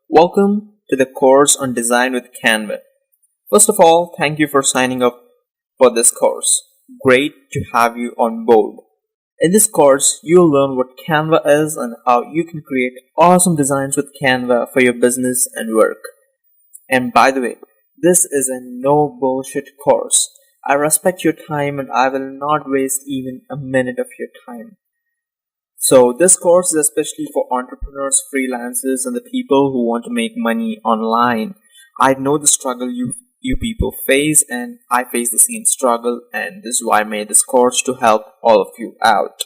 Welcome to the course on design with Canva. First of all, thank you for signing up for this course. Great to have you on board. In this course, you'll learn what Canva is and how you can create awesome designs with Canva for your business and work. And by the way, this is a no bullshit course. I respect your time and I will not waste even a minute of your time. So this course is especially for entrepreneurs, freelancers, and the people who want to make money online. I know the struggle you people face, and I face the same struggle, and this is why I made this course to help all of you out.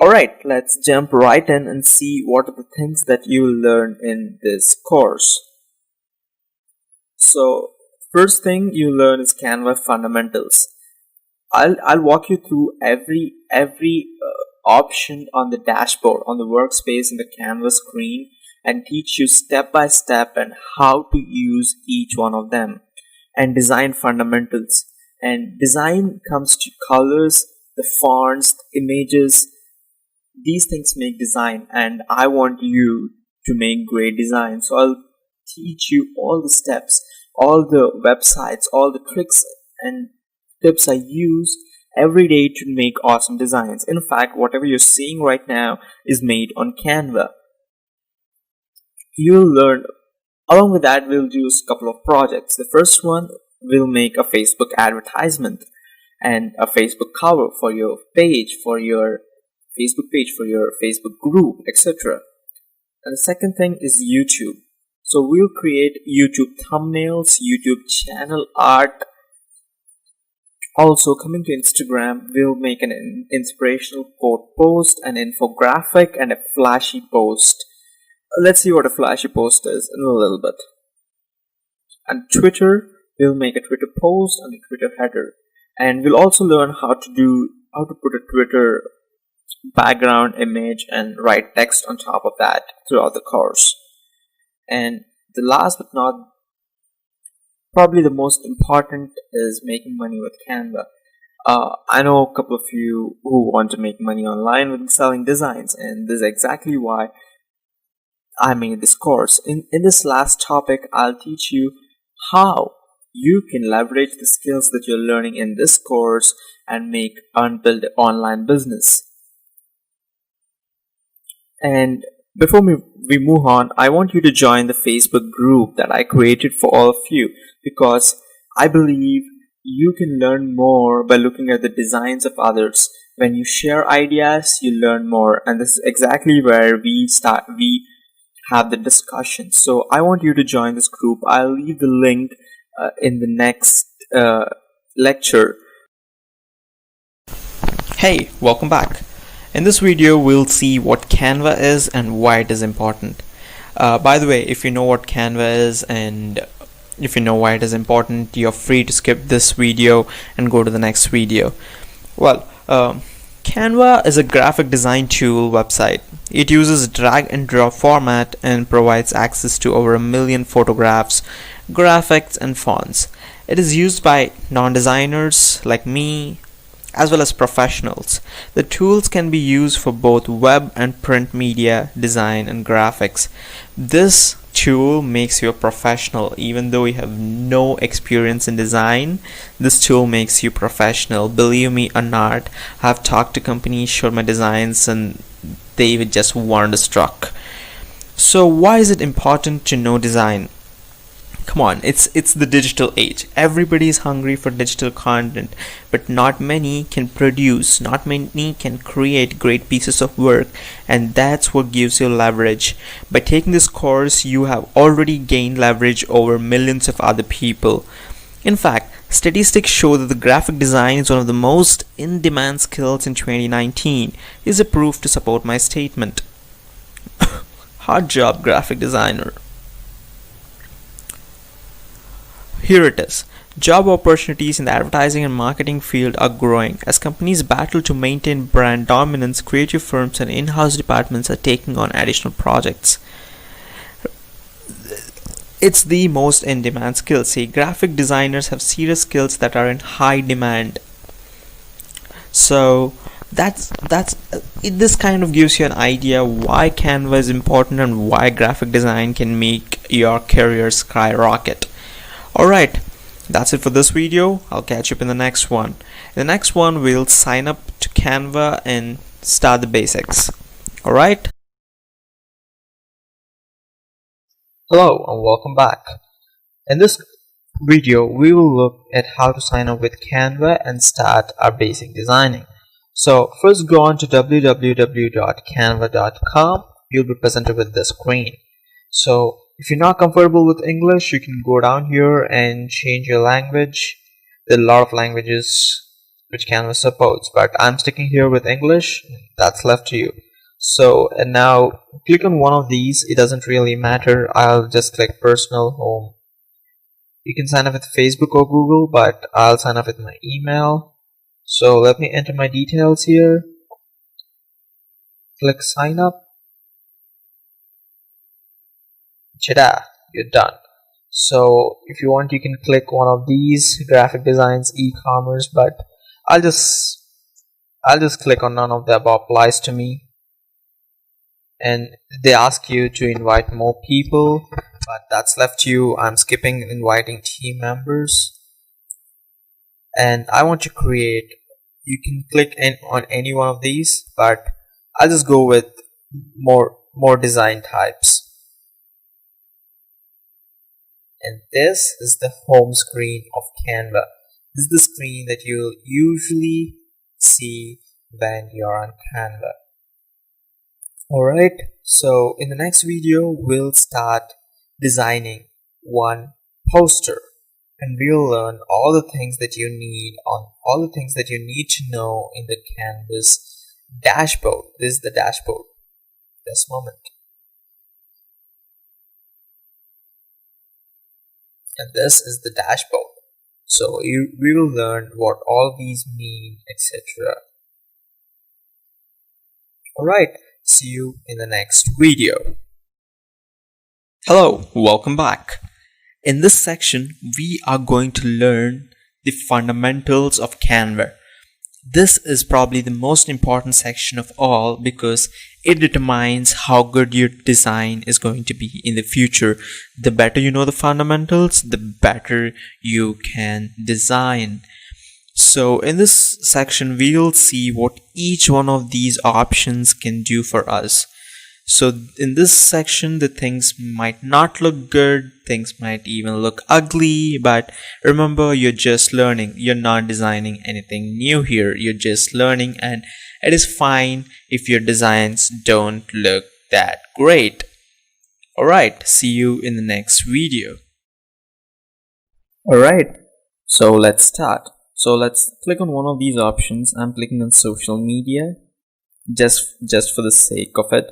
Alright, let's jump right in and see what are the things that you will learn in this course. So first thing you learn is Canva fundamentals. I'll walk you through every option on the dashboard, on the workspace in the Canva screen, and teach you step by step and how to use each one of them. And design fundamentals. And design comes to colors, the fonts, the images. These things make design, and I want you to make great design. So I'll teach you all the steps, all the websites, all the tricks and tips I use every day to make awesome designs. In fact, whatever you're seeing right now is made on Canva. You'll learn. Along with that, we'll do a couple of projects. The first one, we'll make a Facebook advertisement and a Facebook cover for your page, for your Facebook page, for your Facebook group, etc. And the second thing is YouTube. So we'll create YouTube thumbnails, YouTube channel art. Also, coming to Instagram, we'll make an inspirational quote post, an infographic, and a flashy post. Let's see what a flashy post is in a little bit. And Twitter, we'll make a Twitter post and a Twitter header. And we'll also learn how to put a Twitter background image and write text on top of that throughout the course. And the last but not probably the most important is making money with Canva. I know a couple of you who want to make money online with selling designs, and this is exactly why I made this course. In this last topic, I'll teach you how you can leverage the skills that you're learning in this course and build an online business. And before we move on, I want you to join the Facebook group that I created for all of you, because I believe you can learn more by looking at the designs of others. When you share ideas, you learn more, and this is exactly where we have the discussion. So I want you to join this group. I'll leave the link in the next lecture. Hey, welcome back. In this video, we'll see what Canva is and why it is important. By the way, if you know what Canva is and if you know why it is important, you're free to skip this video and go to the next video. Well, Canva is a graphic design tool website. It uses drag and drop format and provides access to over 1 million photographs, graphics, and fonts. It is used by non-designers like me, as well as professionals. The tools can be used for both web and print media design and graphics. This tool makes you a professional. Even though you have no experience in design, this tool makes you professional. Believe me or not, I've talked to companies, showed my designs, and they were just wonderstruck. So why is it important to know design? Come on, it's the digital age. Everybody is hungry for digital content, but not many can produce, not many can create great pieces of work, and that's what gives you leverage. By taking this course, you have already gained leverage over millions of other people. In fact, statistics show that the graphic design is one of the most in-demand skills in 2019. Here's a proof to support my statement. Hard job, graphic designer. Here it is. Job opportunities in the advertising and marketing field are growing. As companies battle to maintain brand dominance, creative firms and in-house departments are taking on additional projects. It's the most in-demand skill. See, graphic designers have serious skills that are in high demand. So This kind of gives you an idea why Canva is important and why graphic design can make your career skyrocket. Alright, that's it for this video. I'll catch you up in the next one. In the next one, we'll sign up to Canva and start the basics. Alright? Hello and welcome back. In this video, we will look at how to sign up with Canva and start our basic designing. So first go on to www.canva.com. You'll be presented with this screen. So if you're not comfortable with English, you can go down here and change your language. There are a lot of languages which Canva supports, but I'm sticking here with English. That's left to you. So and now click on one of these. It doesn't really matter. I'll just click personal home. You can sign up with Facebook or Google, but I'll sign up with my email. So let me enter my details here. Click sign up. Ta-da, you're done. So if you want, you can click one of these graphic designs, e-commerce, but I'll just click on none of the above applies to me. And they ask you to invite more people, but that's left to you. I'm skipping inviting team members. And I want to create, you can click on any one of these, but I'll just go with more design types. And this is the home screen of Canva. This is the screen that you'll usually see when you're on Canva. Alright, so in the next video, we'll start designing one poster. And we'll learn all the things that you need to know in the Canvas dashboard. This is the dashboard. This moment. And this is the dashboard. So we will learn what all these mean, etc. Alright, see you in the next video. Hello, welcome back. In this section, we are going to learn the fundamentals of Canva. This is probably the most important section of all because it determines how good your design is going to be in the future. The better you know the fundamentals, the better you can design. So in this section, we'll see what each one of these options can do for us. So in this section, the things might not look good, things might even look ugly, but remember, you're just learning. You're not designing anything new here. You're just learning, and it is fine if your designs don't look that great. Alright, see you in the next video. Alright, so let's start. So let's click on one of these options. I'm clicking on social media just for the sake of it.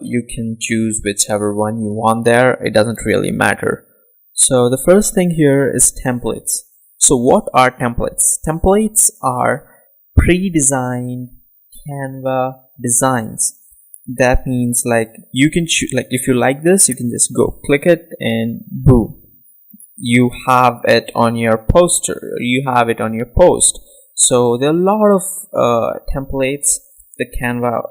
You can choose whichever one you want there. It doesn't really matter. So the first thing here is templates. So what are templates? Templates are pre-designed Canva designs. That means like you can choose, like if you like this, you can just go click it and boom, you have it on your poster, you have it on your post. So there are a lot of templates that Canva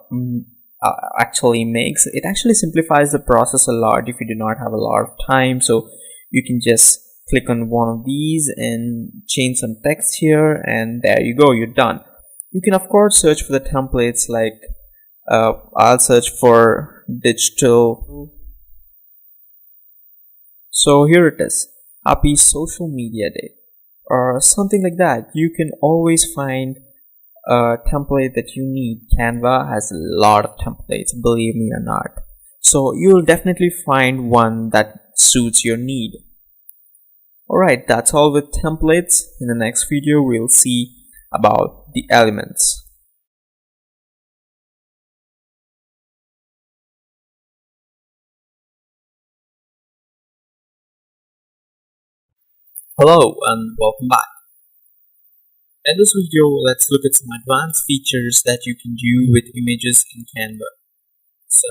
actually makes. It actually simplifies the process a lot if you do not have a lot of time. So you can just click on one of these and change some text here, and there you go, you're done. You can of course search for the templates, like I'll search for digital. So here it is, happy social media day or something like that. You can always find a template that you need. Canva has a lot of templates, believe me or not. So you will definitely find one that suits your need. Alright, that's all with templates. In the next video, we'll see about the elements. Hello and welcome back. In this video, let's look at some advanced features that you can do with images in Canva. So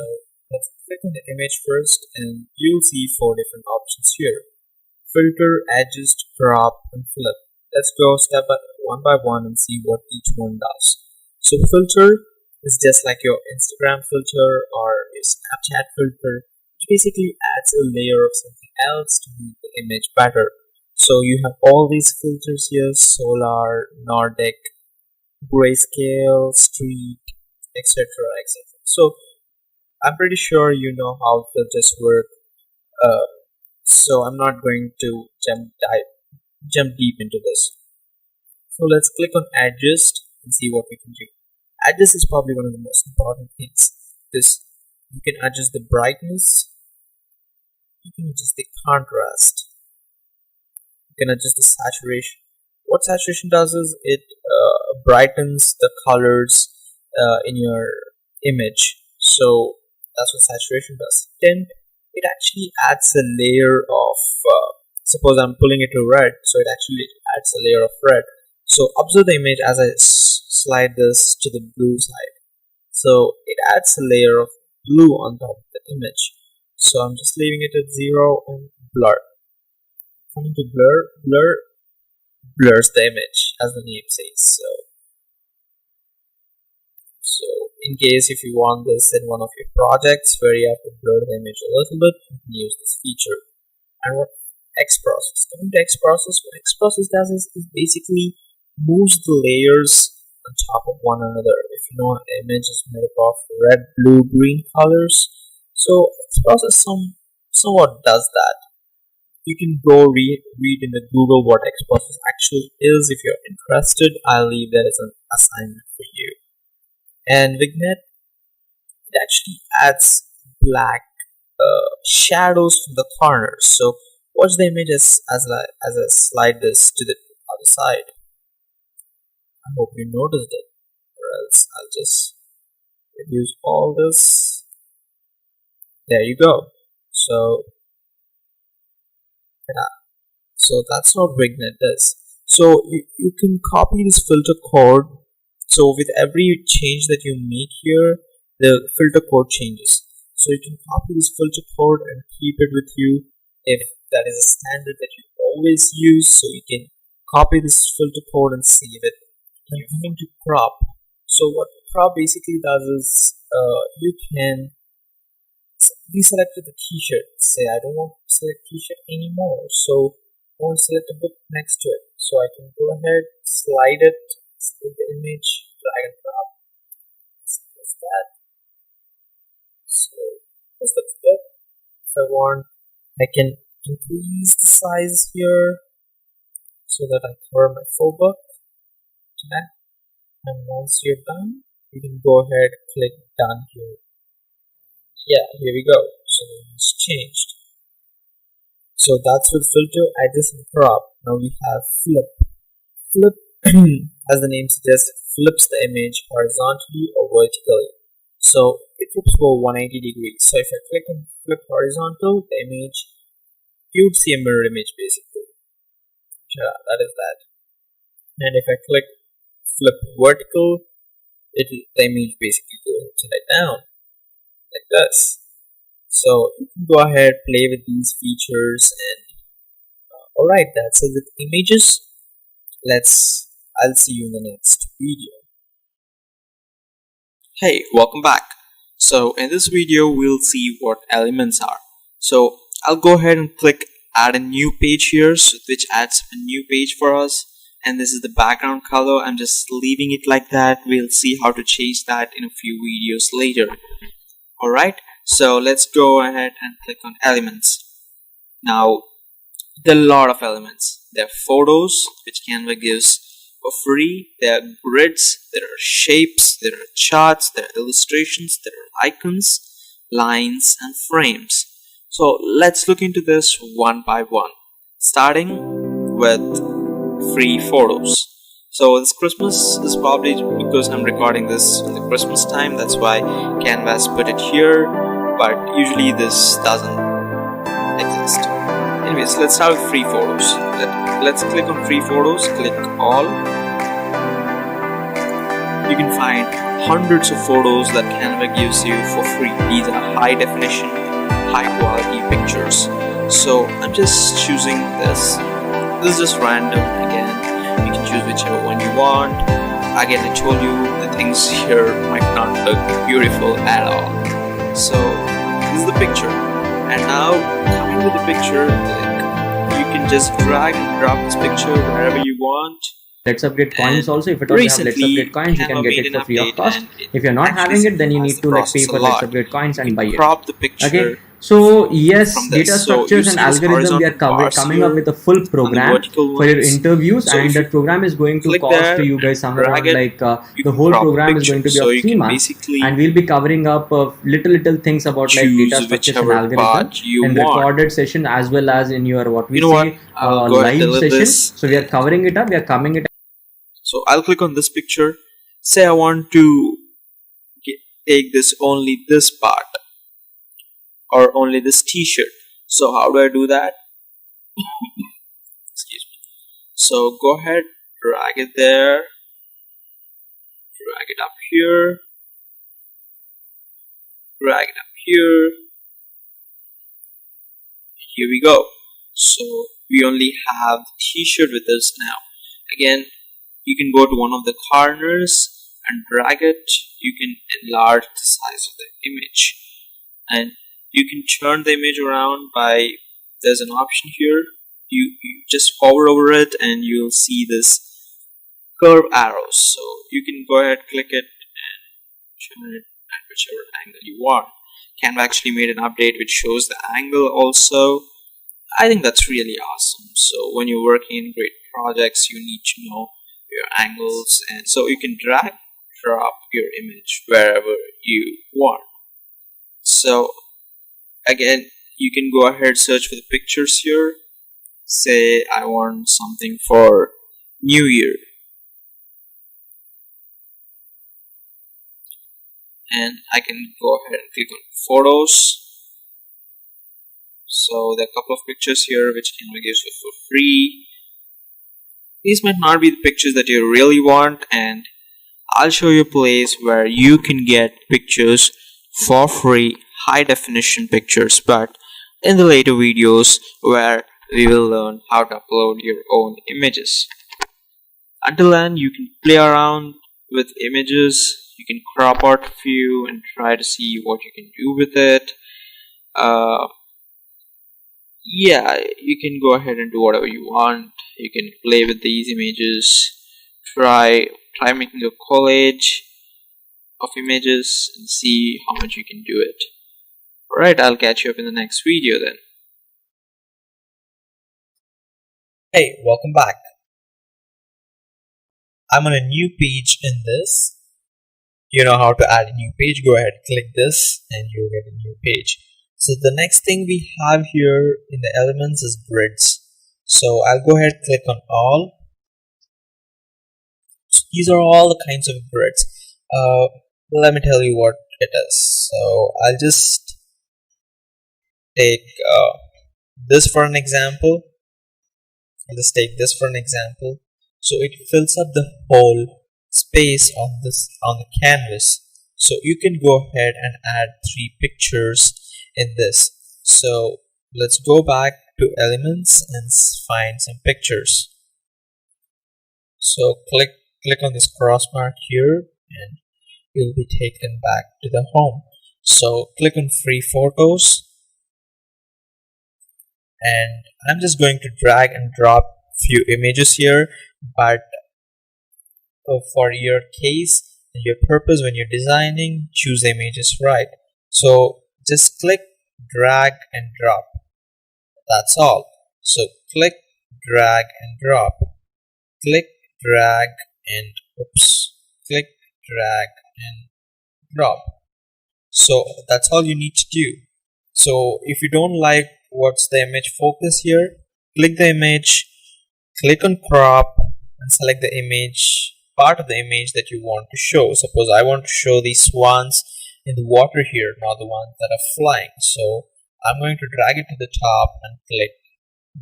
let's click on the image first, and you'll see 4 different options here: filter, adjust, crop, and flip. Let's go step by one and see what each one does. So So the filter is just like your Instagram filter or your Snapchat filter, which basically adds a layer of something else to make the image better. So you have all these filters here: solar, Nordic, grayscale, street, etc., etc. So I'm pretty sure you know how filters work. Uh, so I'm not going to jump deep into this. So let's click on adjust and see what we can do. Adjust is probably one of the most important things. This, you can adjust the brightness, you can adjust the contrast, you can adjust the saturation. What saturation does is it brightens the colors in your image. So that's what saturation does. Tint, it actually adds a layer of suppose I'm pulling it to red, so it actually adds a layer of red. So observe the image as I slide this to the blue side. So it adds a layer of blue on top of the image. So I'm just leaving it at 0 and blur. Coming to blur, blur blurs the image as the name says. So in case if you want this in one of your projects where you have to blur the image a little bit, you can use this feature. And what X process? Coming to X process, what X process does is it basically moves the layers on top of one another. If you know, an image is made up of red, blue, green colors. So X process somewhat does that. You can go read in the Google what X process actually is. If you're interested, I'll leave that as an assignment for you. And vignette, it actually adds black shadows from the corners. So watch the image as I slide this to the other side. I hope you noticed it, or else I'll just reduce all this. There you go. So that's what vignette does. So you can copy this filter code. So with every change that you make here, the filter code changes. So you can copy this filter code and keep it with you if that is a standard that you always use. So you can copy this filter code and save it. And coming to crop. So what crop basically does is you can deselect the t-shirt. Say I don't want to select t-shirt anymore. So I want to select a book next to it. So I can go ahead, slide it, select the image, drag and drop. Simple as that. So this looks good. If I want, I can increase the size here so that I cover my full book. Okay. And once you're done, you can go ahead, click done here. Yeah, here we go. So it's changed. So that's with filter, adjust and crop. Now we have flip. Flip, as the name suggests, flips the image horizontally or vertically. So it flips for 180 degrees. So if I click on flip horizontal, the image, you would see a mirror image basically. Yeah, that is that. And if I click flip vertical, the image basically goes upside down like this. So you can go ahead, play with these features, and alright, that's it with images. I'll see you in the next video. Hey, welcome back. So in this video we'll see what elements are. So I'll go ahead and click add a new page here, which adds a new page for us. And this is the background color. I'm just leaving it like that. We'll see how to change that in a few videos later. Alright, so let's go ahead and click on elements. Now, there are a lot of elements. There are photos, which Canva gives for free. There are grids, there are shapes, there are charts, there are illustrations, there are icons, lines, and frames. So let's look into this one by one, starting with free photos. So this Christmas is probably because I'm recording this in the Christmas time, that's why Canva has put it here, but usually this doesn't exist. Anyways, let's start with free photos. Let's click on free photos, click all. You can find hundreds of photos that Canva gives you for free. These are high definition, high quality pictures. So I'm just choosing this. This is just random again. You can choose whichever one you want. again, I told you the things here might not look beautiful at all. So this is the picture, and now coming to the picture, like, you can just drag and drop this picture wherever you want. Let's Upgrade coins also. If at all you have Let's Upgrade coins, you can get it for free of cost. If you're not having it, then you need to like pay for Let's Upgrade coins and buy it. Crop the picture. Okay. So yes, data structures and algorithm, we are coming up with a full program for your interviews, and that program is going to cost you guys somewhere around like the whole program is going to be of 3 months, and we'll be covering up little things about like data structures and algorithm in recorded session as well as in your live session. So we are covering it up. We are coming it up. So I'll click on this picture. Say I want to take only this part, or only this t-shirt. So how do I do that? Excuse me. So go ahead, drag it there, drag it up here, drag it up here. Here we go. So we only have the t-shirt with us now. Again, you can go to one of the corners and drag it. You can enlarge the size of the image, and you can turn the image around by, there's an option here. You just hover over it and you'll see this curve arrows. So you can go ahead, click it, and turn it at whichever angle you want. Canva actually made an update which shows the angle also. I think that's really awesome. So when you're working in great projects, you need to know your angles, and so you can drag, drop your image wherever you want. So again, you can go ahead, search for the pictures here. Say I want something for New Year, and I can go ahead and click on photos. So there are a couple of pictures here which Canva gives you for free. These might not be the pictures that you really want, and I'll show you a place where you can get pictures for free, high definition pictures, but in the later videos where we will learn how to upload your own images. Until then, you can play around with images, you can crop out a few and try to see what you can do with it. Yeah, you can go ahead and do whatever you want. You can play with these images, try making a collage of images and see how much you can do it. Alright, I'll catch you up in the next video then. Hey, welcome back. I'm on a new page in this. You know how to add a new page. Go ahead, click this and you'll get a new page. So the next thing we have here in the elements is grids. So I'll go ahead, click on all. So these are all the kinds of grids. Let me tell you what it is. So I'll just take this for an example. I'll just take this for an example. So it fills up the whole space on the canvas. So you can go ahead and add 3 pictures in this. So let's go back to elements and find some pictures. So click on this cross mark here and you'll be taken back to the home. So click on free photos, and I'm just going to drag and drop few images here, but for your case and your purpose when you're designing, choose the images right. So just click, drag and drop. That's all. So click, drag and drop. Click, drag and click, drag and drop. So that's all you need to do. So if you don't like what's the image focus here, click the image, click on crop and select the image, part of the image that you want to show. Suppose I want to show these swans in the water here, not the ones that are flying. So I'm going to drag it to the top and click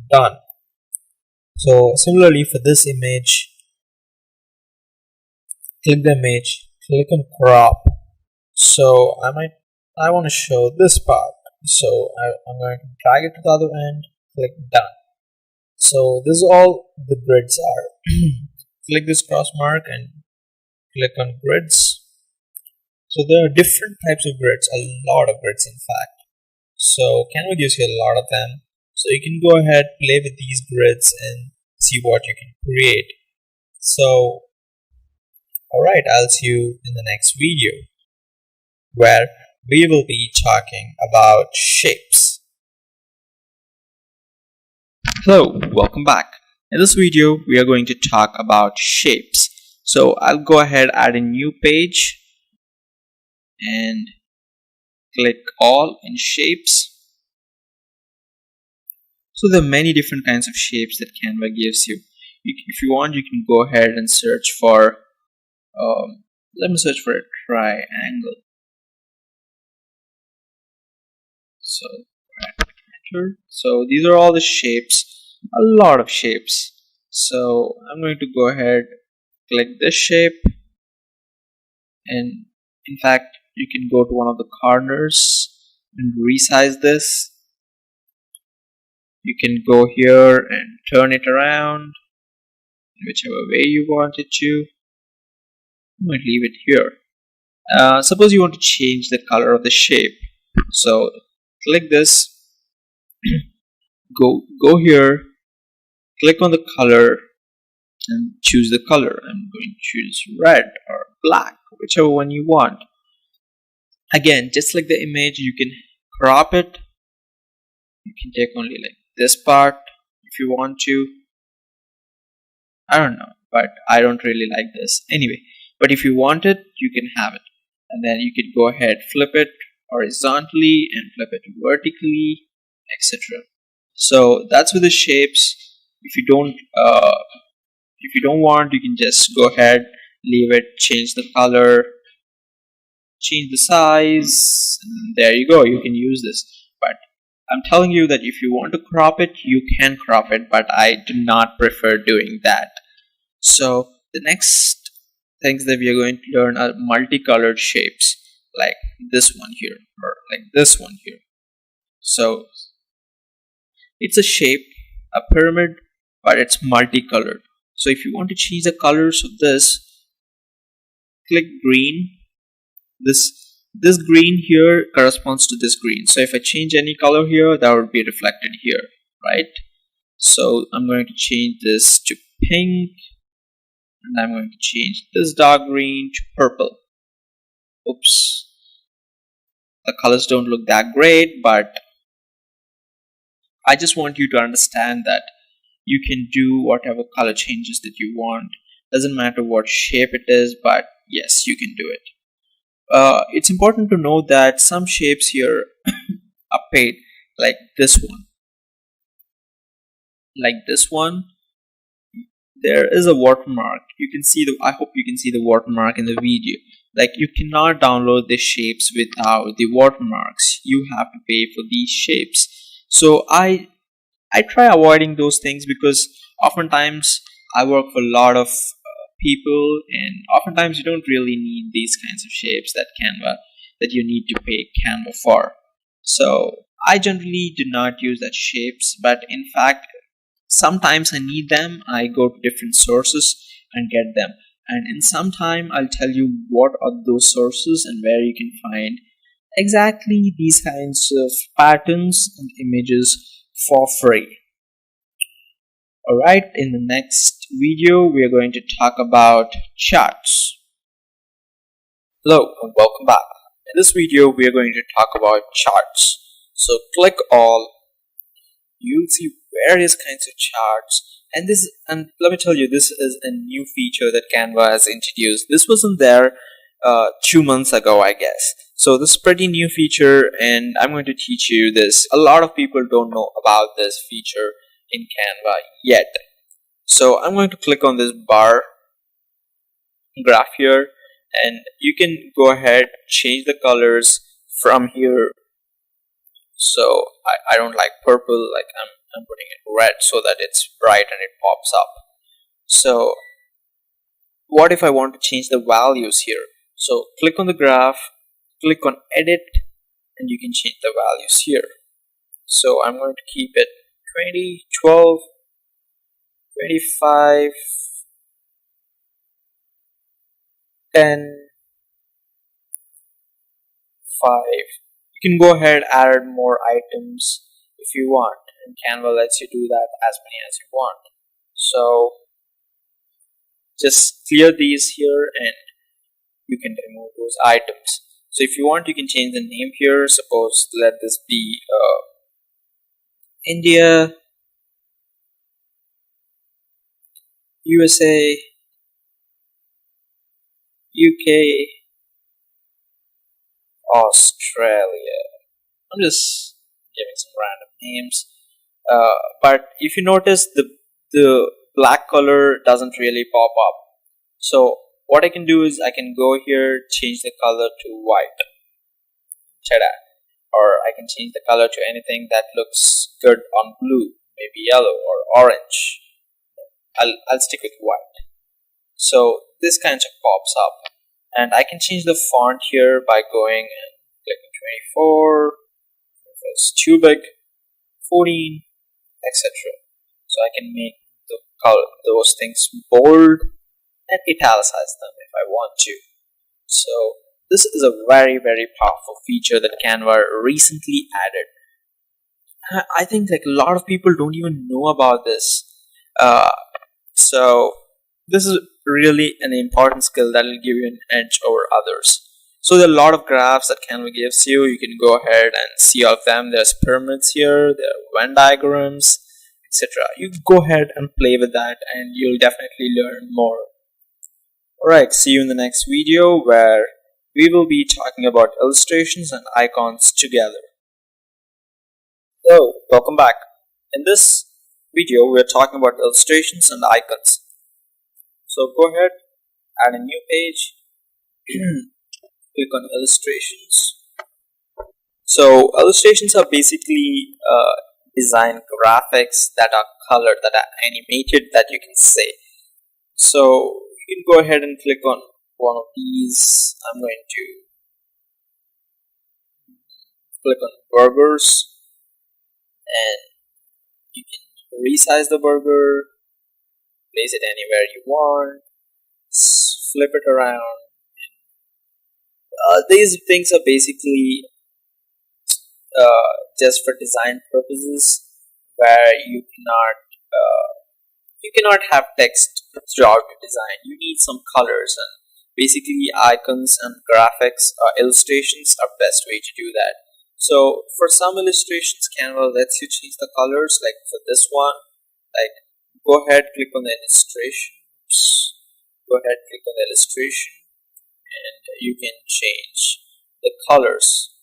done. So similarly for this image, click the image, click on crop. So I want to show this part. So I'm going to drag it to the other end, click done. So this is all the grids are. Click this cross mark and click on grids. So there are different types of grids, a lot of grids in fact. So Canva gives you a lot of them. So you can go ahead, play with these grids and see what you can create. So alright, I'll see you in the next video where we will be talking about shapes. Hello, welcome back. In this video, we are going to talk about shapes. So I'll go ahead, add a new page and click all in shapes. So there are many different kinds of shapes that Canva gives you. If you want, you can go ahead and search for, let me search for a triangle. So enter. So these are all the shapes, a lot of shapes. So I'm going to go ahead, click this shape, and in fact you can go to one of the corners and resize this. You can go here and turn it around whichever way you want it to. I might leave it here. Suppose you want to change the color of the shape. So click this, go here, click on the color and choose the color. I'm going to choose red or black, whichever one you want. Again, just like the image, you can crop it. You can take only like this part if you want to. I don't know, but I don't really like this anyway. But if you want it, you can have it, and then you can go ahead, flip it horizontally and flip it vertically, etc. So that's with the shapes. If you don't want, you can just go ahead, leave it, change the color, change the size, and there you go. You can use this. But I'm telling you that if you want to crop it, you can crop it, but I do not prefer doing that. So the next things that we are going to learn are multicolored shapes, like this one here or like this one here. So it's a shape, a pyramid, but it's multicolored. So if you want to change the colors of this, click green. This green here corresponds to this green. So if I change any color here, that would be reflected here, right? So I'm going to change this to pink, and I'm going to change this dark green to purple. Oops. The colors don't look that great, but I just want you to understand that you can do whatever color changes that you want. Doesn't matter what shape it is, but yes, you can do it. It's important to know that some shapes here are paid, like this one. Like this one, there is a watermark. You can see I hope you can see the watermark in the video. Like, you cannot download the shapes without the watermarks. You have to pay for these shapes. So I try avoiding those things because oftentimes I work for a lot of people, and oftentimes you don't really need these kinds of shapes that you need to pay Canva for. So I generally do not use that shapes, but in fact sometimes I need them. I go to different sources and get them, and in some time I'll tell you what are those sources and where you can find exactly these kinds of patterns and images for free. Alright, in the next video we are going to talk about charts. Hello and welcome back. In this video we are going to talk about charts. So click all. You'll see various kinds of charts, and let me tell you, this is a new feature that Canva has introduced. This wasn't there 2 months ago, I guess. So this is a pretty new feature, and I'm going to teach you this. A lot of people don't know about this feature in Canva yet. So I'm going to click on this bar graph here, and you can go ahead, change the colors from here. So I don't like purple, like I'm putting it red so that it's bright and it pops up. So what if I want to change the values here? So click on the graph, click on edit, and you can change the values here. So I'm going to keep it 20, 12, 25, 10, 5. You can go ahead add more items if you want, and Canva lets you do that as many as you want. So just clear these here and you can remove those items. So if you want, you can change the name here. Suppose let this be India, USA, UK, Australia. I'm just giving some random names. But if you notice, the black color doesn't really pop up. So what I can do is I can go here, change the color to white. Ta-da. Or I can change the color to anything that looks good on blue, maybe yellow or orange. I'll stick with white. So this kind of pops up, and I can change the font here by going and clicking 24, if it's too big, 14, etc. So I can make the color, those things bold and italicize them if I want to. So this is a very powerful feature that Canva recently added. I think like a lot of people don't even know about this. So this is really an important skill that will give you an edge over others. So there are a lot of graphs that Canva gives you. You can go ahead and see all of them. There's pyramids here, there are Venn diagrams, etc. You go ahead and play with that and you'll definitely learn more. Alright, see you in the next video where we will be talking about illustrations and icons together. So, welcome back. In this video, we are talking about illustrations and icons. So go ahead, add a new page, click on illustrations. So illustrations are basically design graphics that are colored, that are animated, that you can say. So you can go ahead and click on one of these. I'm going to click on burgers, and you can resize the burger, place it anywhere you want, flip it around. These things are basically just for design purposes, where you cannot have text throughout your design. You need some colors, and basically icons and graphics, illustrations are best way to do that. So for some illustrations, Canva lets you change the colors. Like for this one, like go ahead, click on the illustration. Oops. Go ahead, click on the illustration, and you can change the colors.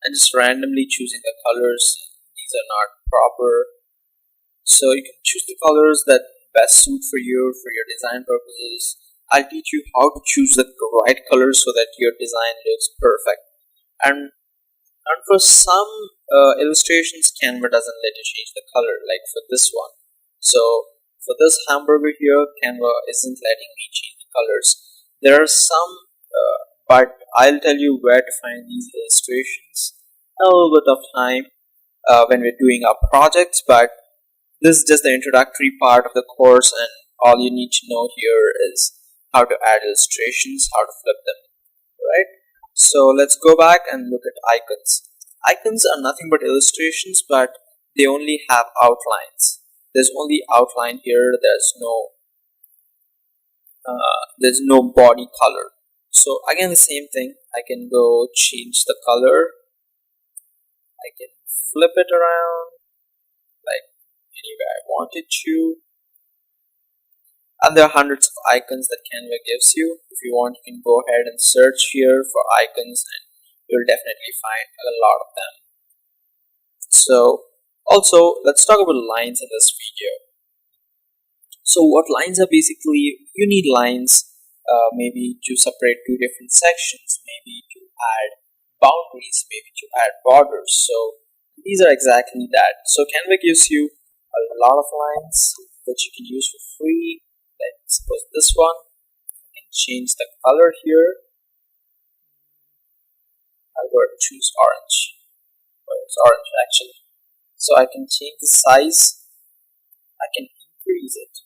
And just randomly choosing the colors. These are not proper. So you can choose the colors that best suit for your design purposes. I'll teach you how to choose the right colors so that your design looks perfect. And for some illustrations, Canva doesn't let you change the color, like for this one. So for this hamburger here, Canva isn't letting me change the colors. There are some, but I'll tell you where to find these illustrations in a little bit of time when we're doing our projects. But this is just the introductory part of the course, and all you need to know here is how to add illustrations, how to flip them, right? So let's go back and look at icons. Icons are nothing but illustrations, but they only have outlines. There's only outline here. There's no body color. So again, the same thing. I can go change the color. I can flip it around like anywhere I wanted to. And there are hundreds of icons that Canva gives you. If you want, you can go ahead and search here for icons, and you'll definitely find a lot of them. So also, let's talk about lines in this video. So what lines are basically, you need lines maybe to separate two different sections, maybe to add boundaries, maybe to add borders. So these are exactly that. So Canva gives you a lot of lines that you can use for free. Like suppose this one, I can change the color here. I'll go ahead and choose orange. Well, it's orange actually. So I can change the size. I can increase it.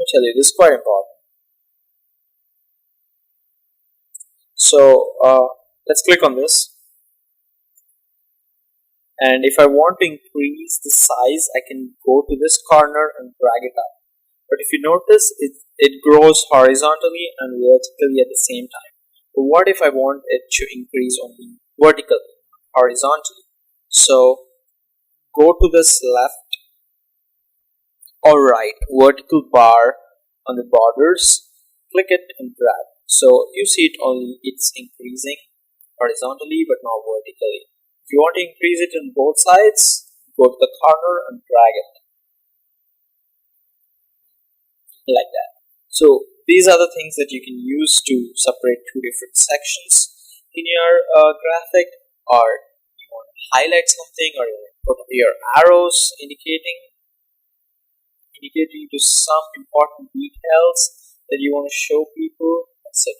me tell you, this is quite important. So let's click on this, and if I want to increase the size, I can go to this corner and drag it up. But if you notice, it grows horizontally and vertically at the same time. But what if I want it to increase only vertically, horizontally? So go to this left or right vertical bar on the borders, click it and drag. So you see it's increasing horizontally but not vertically. If you want to increase it on both sides, go to the corner and drag it like that. So these are the things that you can use to separate two different sections in your graphic, or you want to highlight something, or you want to put your arrows indicating to some important details that you want to show people, etc.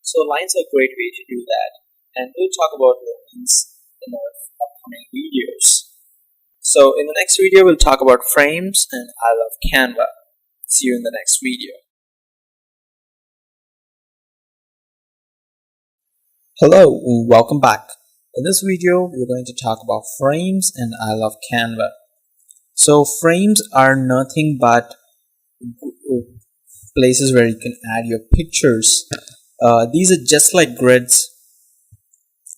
So lines are a great way to do that, and we'll talk about lines in our upcoming videos. So in the next video we'll talk about frames, and I love Canva. See you in the next video. Hello, welcome back. In this video we're going to talk about frames and I love Canva. So frames are nothing but places where you can add your pictures. These are just like grids,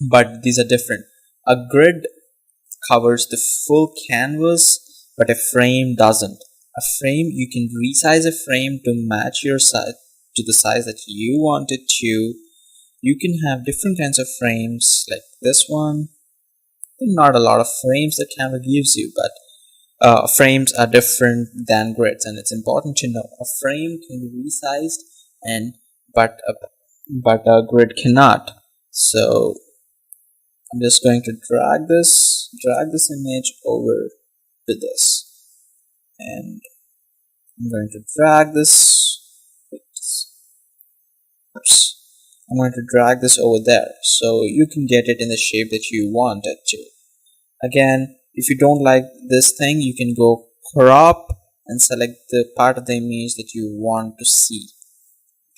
but these are different. A grid covers the full canvas, but a frame doesn't. A frame, you can resize a frame to match your size, to the size that you want it to. You can have different kinds of frames like this one. Not a lot of frames that Canva gives you, but frames are different than grids, and it's important to know a frame can be resized, but a grid cannot. So I'm just going to drag this image over to this, and I'm going to drag this. Oops. I'm going to drag this over there, so you can get it in the shape that you want it to. Again, if you don't like this thing, you can go crop and select the part of the image that you want to see.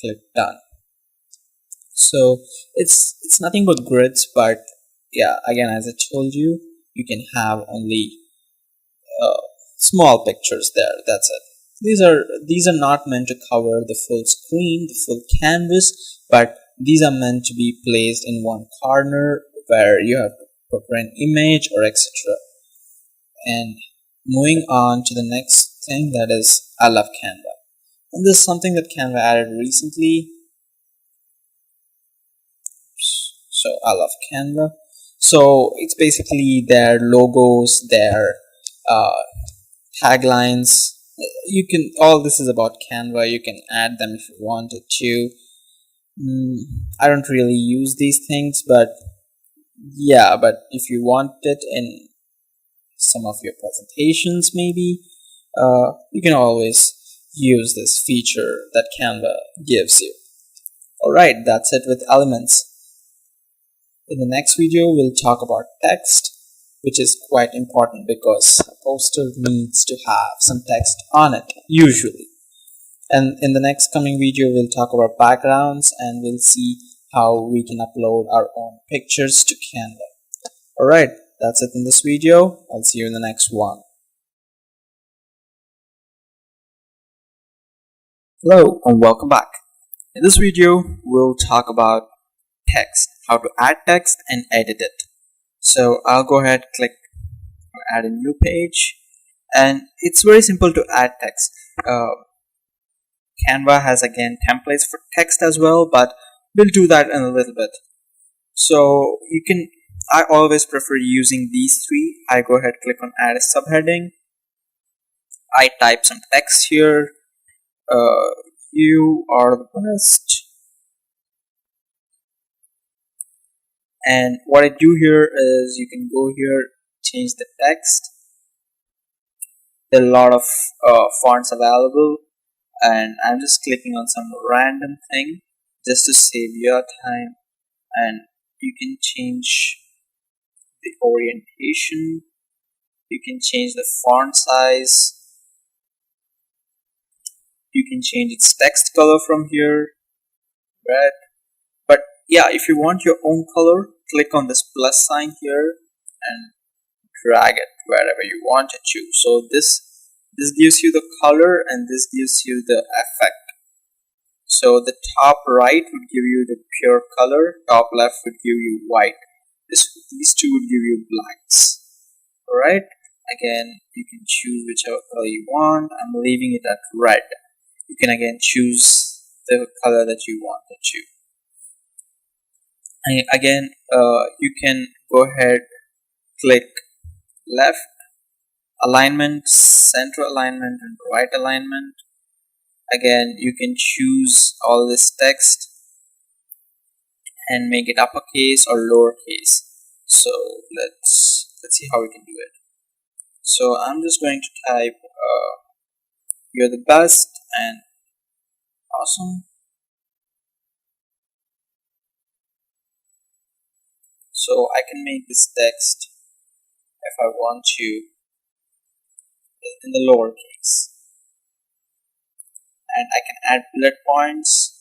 Click done. So it's nothing but grids, but yeah, again, as I told you, you can have only small pictures there. That's it. These are not meant to cover the full screen, the full canvas, but these are meant to be placed in one corner where you have to put an image or etc. And moving on to the next thing, that is I love Canva. And this is something that Canva added recently. So I love Canva. So it's basically their logos, their taglines. You can, all this is about Canva. You can add them if you wanted to. I don't really use these things, but yeah, but if you want it in some of your presentations, maybe you can always use this feature that Canva gives you. Alright, that's it with elements. In the next video we'll talk about text, which is quite important because a poster needs to have some text on it usually. And in the next coming video we'll talk about backgrounds, and we'll see how we can upload our own pictures to Canva. Alright, that's it in this video. I'll see you in the next one. Hello and welcome back. In this video we'll talk about text, how to add text and edit it. So I'll go ahead, click add a new page, and it's very simple to add text. Canva has again templates for text as well, but we'll do that in a little bit. So you can, I always prefer using these three. I go ahead, click on add a subheading. I type some text here. You are the best. And what I do here is you can go here, change the text. There are a lot of fonts available, and I'm just clicking on some random thing just to save your time. And you can change the orientation, you can change the font size, You can change its text color from here, red. But yeah, if you want your own color, click on this plus sign here and drag it wherever you want it to. So this gives you the color and this gives you the effect. So the top right would give you the pure color, top left would give you white. These two would give you blacks. Alright, again you can choose whichever color you want. I'm leaving it at red. You can again choose the color that you want to choose. And again you can go ahead, click left alignment, center alignment, and right alignment. Again you can choose all this text and make it uppercase or lowercase. So let's see how we can do it. So I'm just going to type you're the best and awesome. So I can make this text if I want to in the lowercase, and I can add bullet points.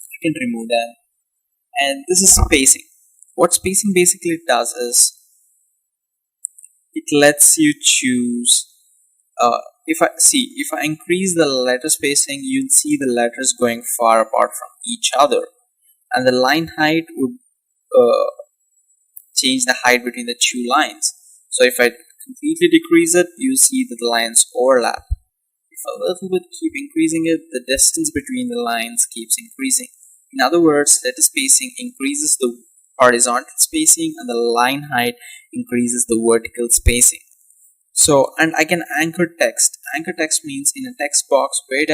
I can remove them, and this is spacing. What spacing basically does is it lets you choose if I increase the letter spacing, you'll see the letters going far apart from each other, and the line height would change the height between the two lines. So if I completely decrease it, you see that the lines overlap. If I a little bit keep increasing it, the distance between the lines keeps increasing. In other words, letter spacing increases the horizontal spacing and the line height increases the vertical spacing. So, and I can anchor text. Anchor text means in a text box, where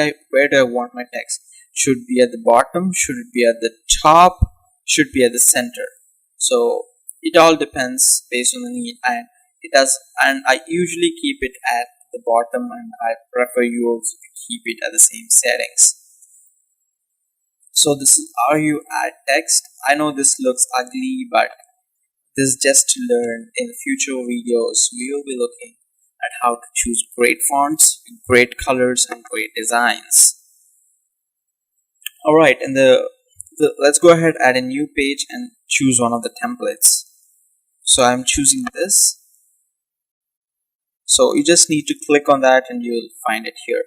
do I want my text? Should it be at the bottom? Should it be at the top? Should it be at the center? So it all depends based on the need, and it does. And I usually keep it at the bottom, and I prefer you also to keep it at the same settings. So this is how you add text. I know this looks ugly, but this is just to learn. In future videos, we will be looking at how to choose great fonts, great colors, and great designs. Alright, and let's go ahead, add a new page and choose one of the templates. So I'm choosing this. So you just need to click on that and you'll find it here.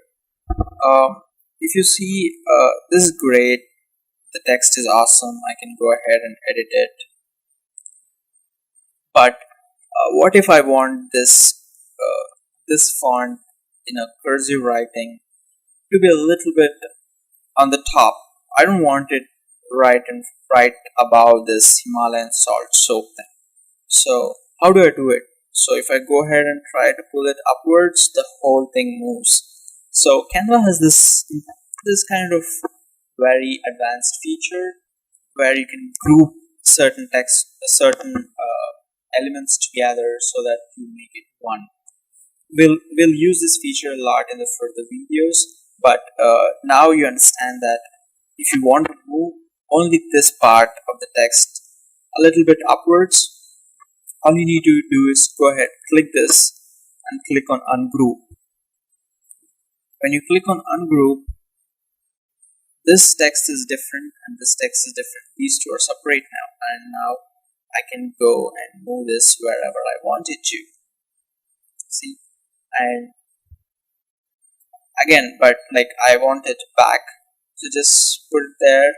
If you see, this is great. The text is awesome. I can go ahead and edit it. But what if I want this this font in a cursive writing to be a little bit on the top? I don't want it right above this Himalayan salt soap thing. So how do I do it? So if I go ahead and try to pull it upwards, the whole thing moves. So Canva has this kind of very advanced feature where you can group certain elements together so that you make it one. We'll use this feature a lot in the further videos, but now you understand that if you want to move only this part of the text a little bit upwards, all you need to do is go ahead, click this and click on ungroup. When you click on ungroup, this text is different and this text is different. These two are separate now, and now I can go and move this wherever I want it to. See? And again, but like I want it back, so just put it there,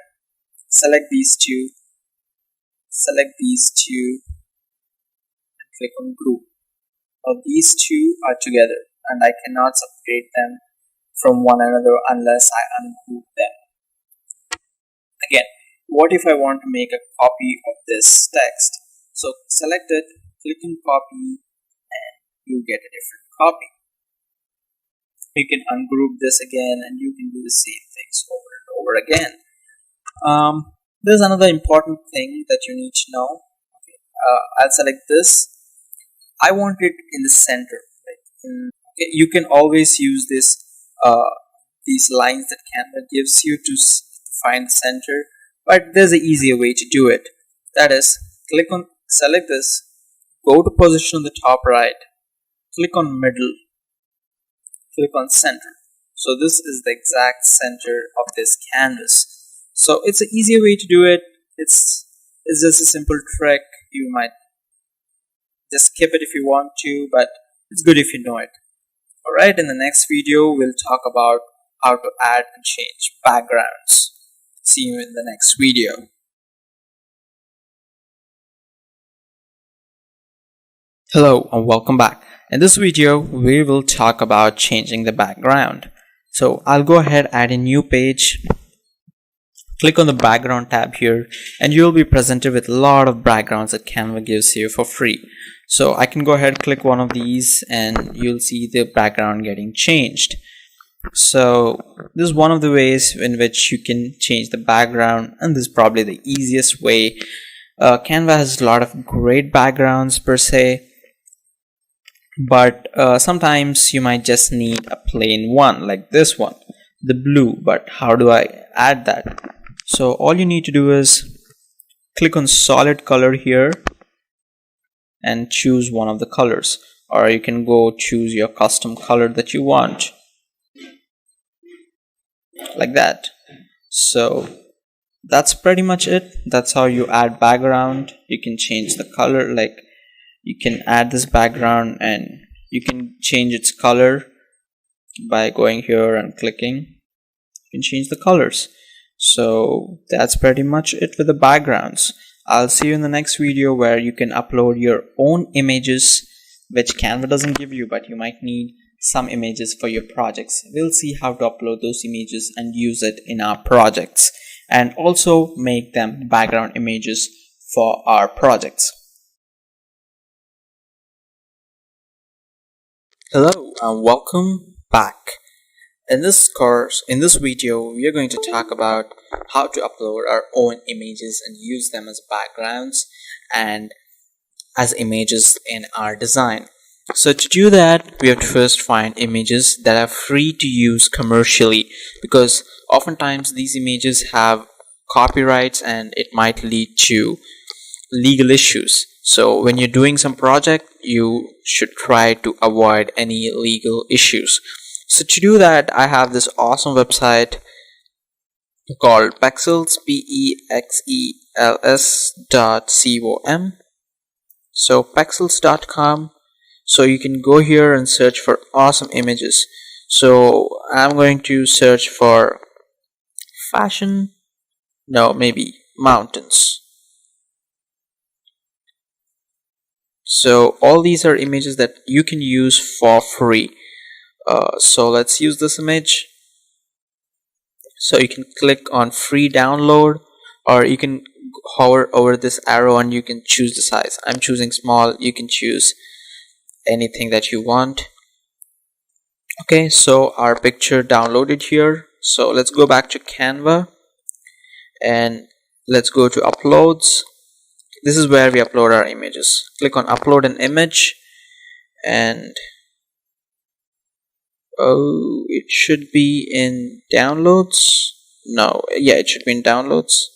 select these two, and click on group. Now these two are together and I cannot separate them from one another unless I ungroup them. Again, what if I want to make a copy of this text? So select it, click on copy, and you get a different copy. You can ungroup this again and you can do the same things over and over again. There's another important thing that you need to know. Okay, I'll select this. I want it in the center. Okay, you can always use this these lines that Canva gives you to find the center, but there's an easier way to do it. That is, select this, go to position on the top right, click on middle, click on center. So this is the exact center of this canvas. So it's an easier way to do it. It's just a simple trick. You might just skip it if you want to, but it's good if you know it. Alright, in the next video we'll talk about how to add and change backgrounds. See you in the next video. Hello and welcome back. In this video we will talk about changing the background. So I'll go ahead, add a new page, click on the background tab here, and you'll be presented with a lot of backgrounds that Canva gives you for free. So I can go ahead, click one of these, and you'll see the background getting changed. So this is one of the ways in which you can change the background, and this is probably the easiest way. Canva has a lot of great backgrounds per se, but sometimes you might just need a plain one like this one, the blue. But how do I add that? So all you need to do is click on solid color here and choose one of the colors, or you can go choose your custom color that you want, like that. So that's pretty much it. That's how you add background. You can change the color, like you can add this background and you can change its color by going here and clicking. You can change the colors. So that's pretty much it with the backgrounds. I'll see you in the next video where you can upload your own images, which Canva doesn't give you, but you might need some images for your projects. We'll see how to upload those images and use it in our projects, and also make them background images for our projects. Hello and welcome back. In this video, we are going to talk about how to upload our own images and use them as backgrounds and as images in our design. So to do that, we have to first find images that are free to use commercially, because oftentimes these images have copyrights and it might lead to legal issues. So when you're doing some project, you should try to avoid any legal issues. So to do that, I have this awesome website called Pexels, pexels.com. So pexels.com. So you can go here and search for awesome images. So I'm going to search for fashion, no, maybe mountains. So all these are images that you can use for free. So let's use this image. So you can click on free download, or you can hover over this arrow and you can choose the size. I'm choosing small. You can choose anything that you want. Okay, so our picture downloaded here. So let's go back to Canva and let's go to uploads. This is where we upload our images. Click on upload an image, and it should be in downloads. No, yeah, it should be in downloads.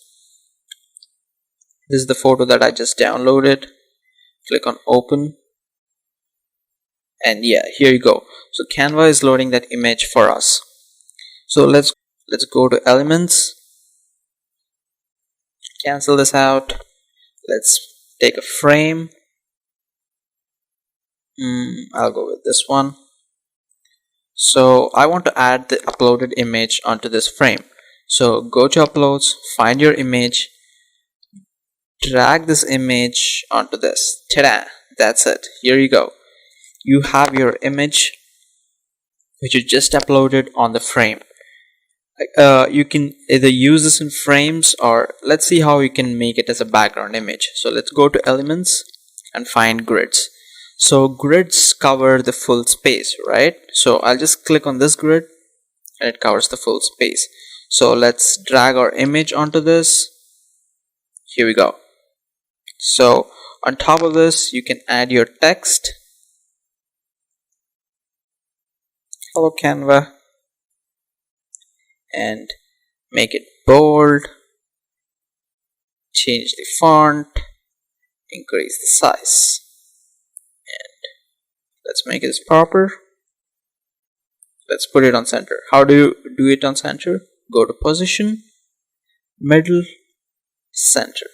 This is the photo that I just downloaded. Click on open, and yeah, here you go. So Canva is loading that image for us. So let's go to elements, cancel this out. Let's take a frame. I'll go with this one. So I want to add the uploaded image onto this frame. So go to uploads, find your image, drag this image onto this. Ta-da! That's it. Here you go. You have your image which you just uploaded on the frame. You can either use this in frames, or let's see how you can make it as a background image. So let's go to elements and find grids. So grids cover the full space, right? So I'll just click on this grid and it covers the full space. So let's drag our image onto this. Here we go. So on top of this, you can add your text. Hello Canva. And make it bold, change the font, increase the size, and let's make it proper. let's put it on center. How do you do it on center? Go to position, middle, center,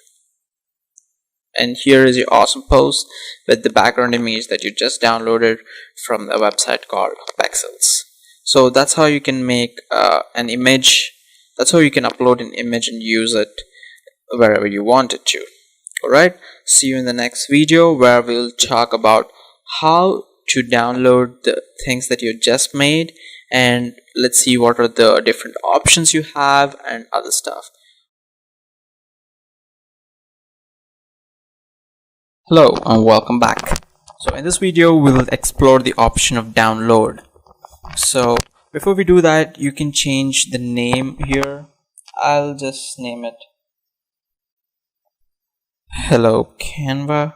and here is your awesome post with the background image that you just downloaded from the website called Pexels. So that's how you can make an image. That's how you can upload an image and use it wherever you want it to. Alright, see you in the next video where we'll talk about how to download the things that you just made, and let's see what are the different options you have and other stuff. Hello and welcome back. So in this video we will explore the option of download. So before we do that, you can change the name here. I'll just name it Hello Canva,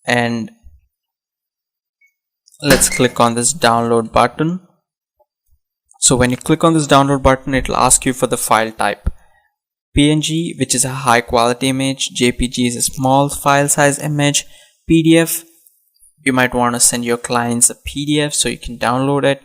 and let's click on this download button. So when you click on this download button, it will ask you for the file type. PNG, which is a high quality image, JPG is a small file size image, PDF, you might want to send your clients a PDF so you can download it.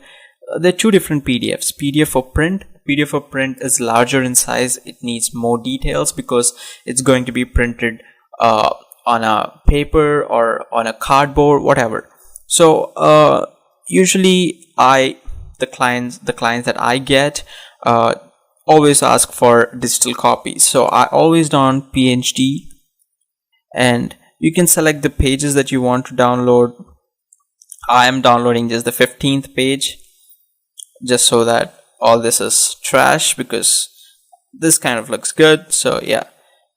There are two different PDFs. PDF for print. PDF for print is larger in size. It needs more details because it's going to be printed on a paper or on a cardboard, whatever. So usually the clients that I get always ask for digital copies. So I always download PNG, and you can select the pages that you want to download. I am downloading just the 15th page, just so that all this is trash, because this kind of looks good. So yeah,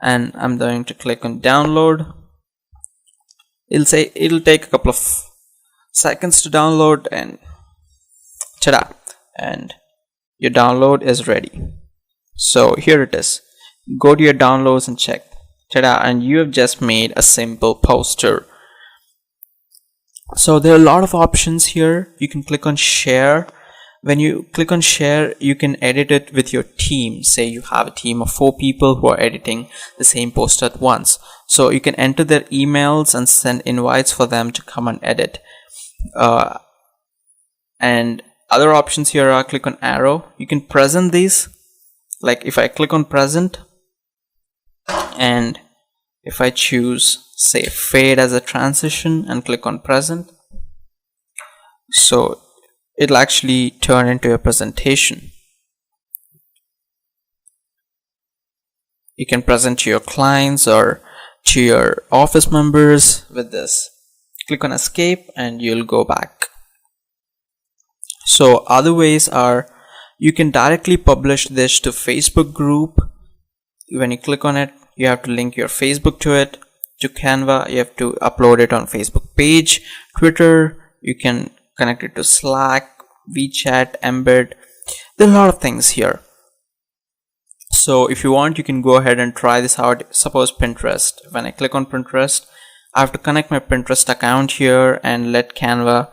and I'm going to click on download. It'll say it'll take a couple of seconds to download, and ta-da, and your download is ready. So here it is. Go to your downloads and check. Ta-da, and you have just made a simple poster. So there are a lot of options here. You can click on share. When you click on share, you can edit it with your team. Say you have a team of 4 people who are editing the same post at once. So you can enter their emails and send invites for them to come and edit. And other options here are click on arrow. You can present these. Like if I click on present, and if I choose say fade as a transition and click on present, so it'll actually turn into a presentation. You can present to your clients or to your office members with this. Click on escape and you'll go back. So other ways are, you can directly publish this to Facebook group. When you click on it, you have to link your Facebook to it. To Canva, you have to upload it on Facebook page. Twitter, you can connect it to Slack, WeChat, Embed. There are a lot of things here. So if you want, you can go ahead and try this out. Suppose Pinterest. When I click on Pinterest, I have to connect my Pinterest account here and let Canva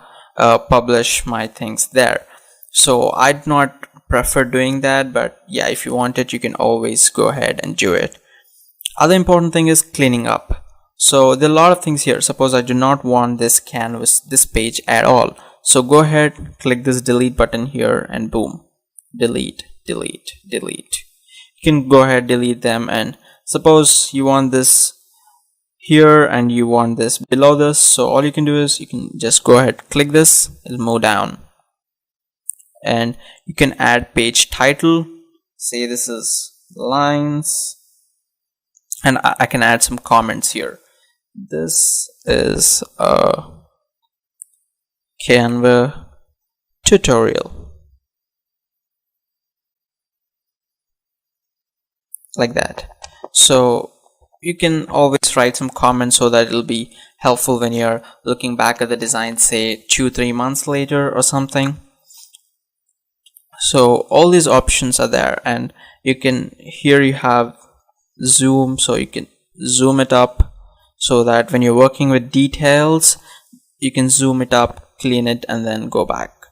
publish my things there. So I'd not prefer doing that, but yeah, if you want it, you can always go ahead and do it. Other important thing is cleaning up. So there are a lot of things here. Suppose I do not want this canvas, this page at all. So go ahead, click this delete button here, and boom, delete, delete, delete. You can go ahead, delete them, and suppose you want this here and you want this below this. So all you can do is you can just go ahead, click this, it'll move down. And you can add page title. Say this is lines, and I can add some comments here. This is a Canva tutorial, like that. So you can always write some comments so that it'll be helpful when you're looking back at the design, say 2-3 months later or something. So all these options are there, and you can, here you have zoom, so you can zoom it up so that when you're working with details, you can zoom it up, clean it, and then go back.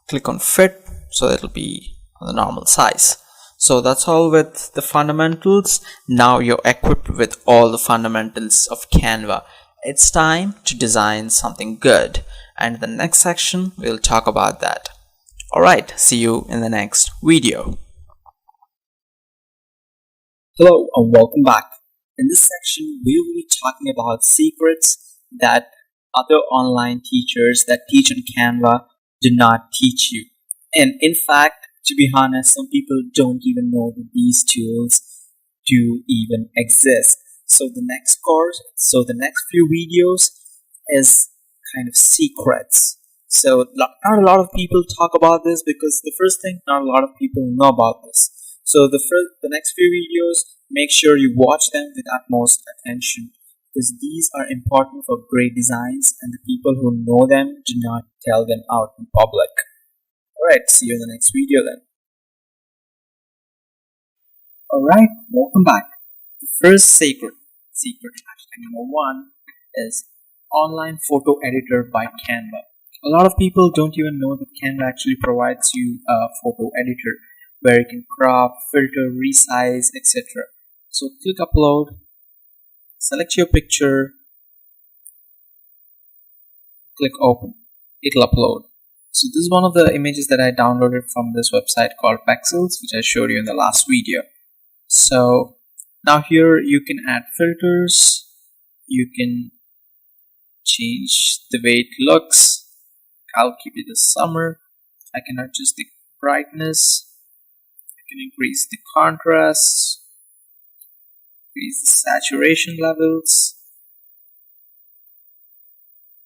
Click on fit, so it'll be on the normal size. So that's all with the fundamentals. Now you're equipped with all the fundamentals of Canva. it's time to design something good, and in the next section we'll talk about that. Alright, see you in the next video. Hello and welcome back. In this section we will be talking about secrets that other online teachers that teach on Canva do not teach you. And in fact, to be honest, some people don't even know that these tools do even exist. So the next few videos is kind of secrets. So not a lot of people talk about this because the first thing, not a lot of people know about this. So the next few videos, make sure you watch them with utmost attention, because these are important for great designs and the people who know them do not tell them out in public. Alright, see you in the next video then. Alright, welcome back. The first secret hashtag number 1 is online photo editor by Canva. A lot of people don't even know that Canva actually provides you a photo editor where you can crop, filter, resize, etc. So click upload, select your picture, click open, it'll upload. So this is one of the images that I downloaded from this website called Pexels, which I showed you in the last video. So now here you can add filters, you can change the way it looks. I'll keep it as summer. I can adjust the brightness, I can increase the contrast, increase the saturation levels.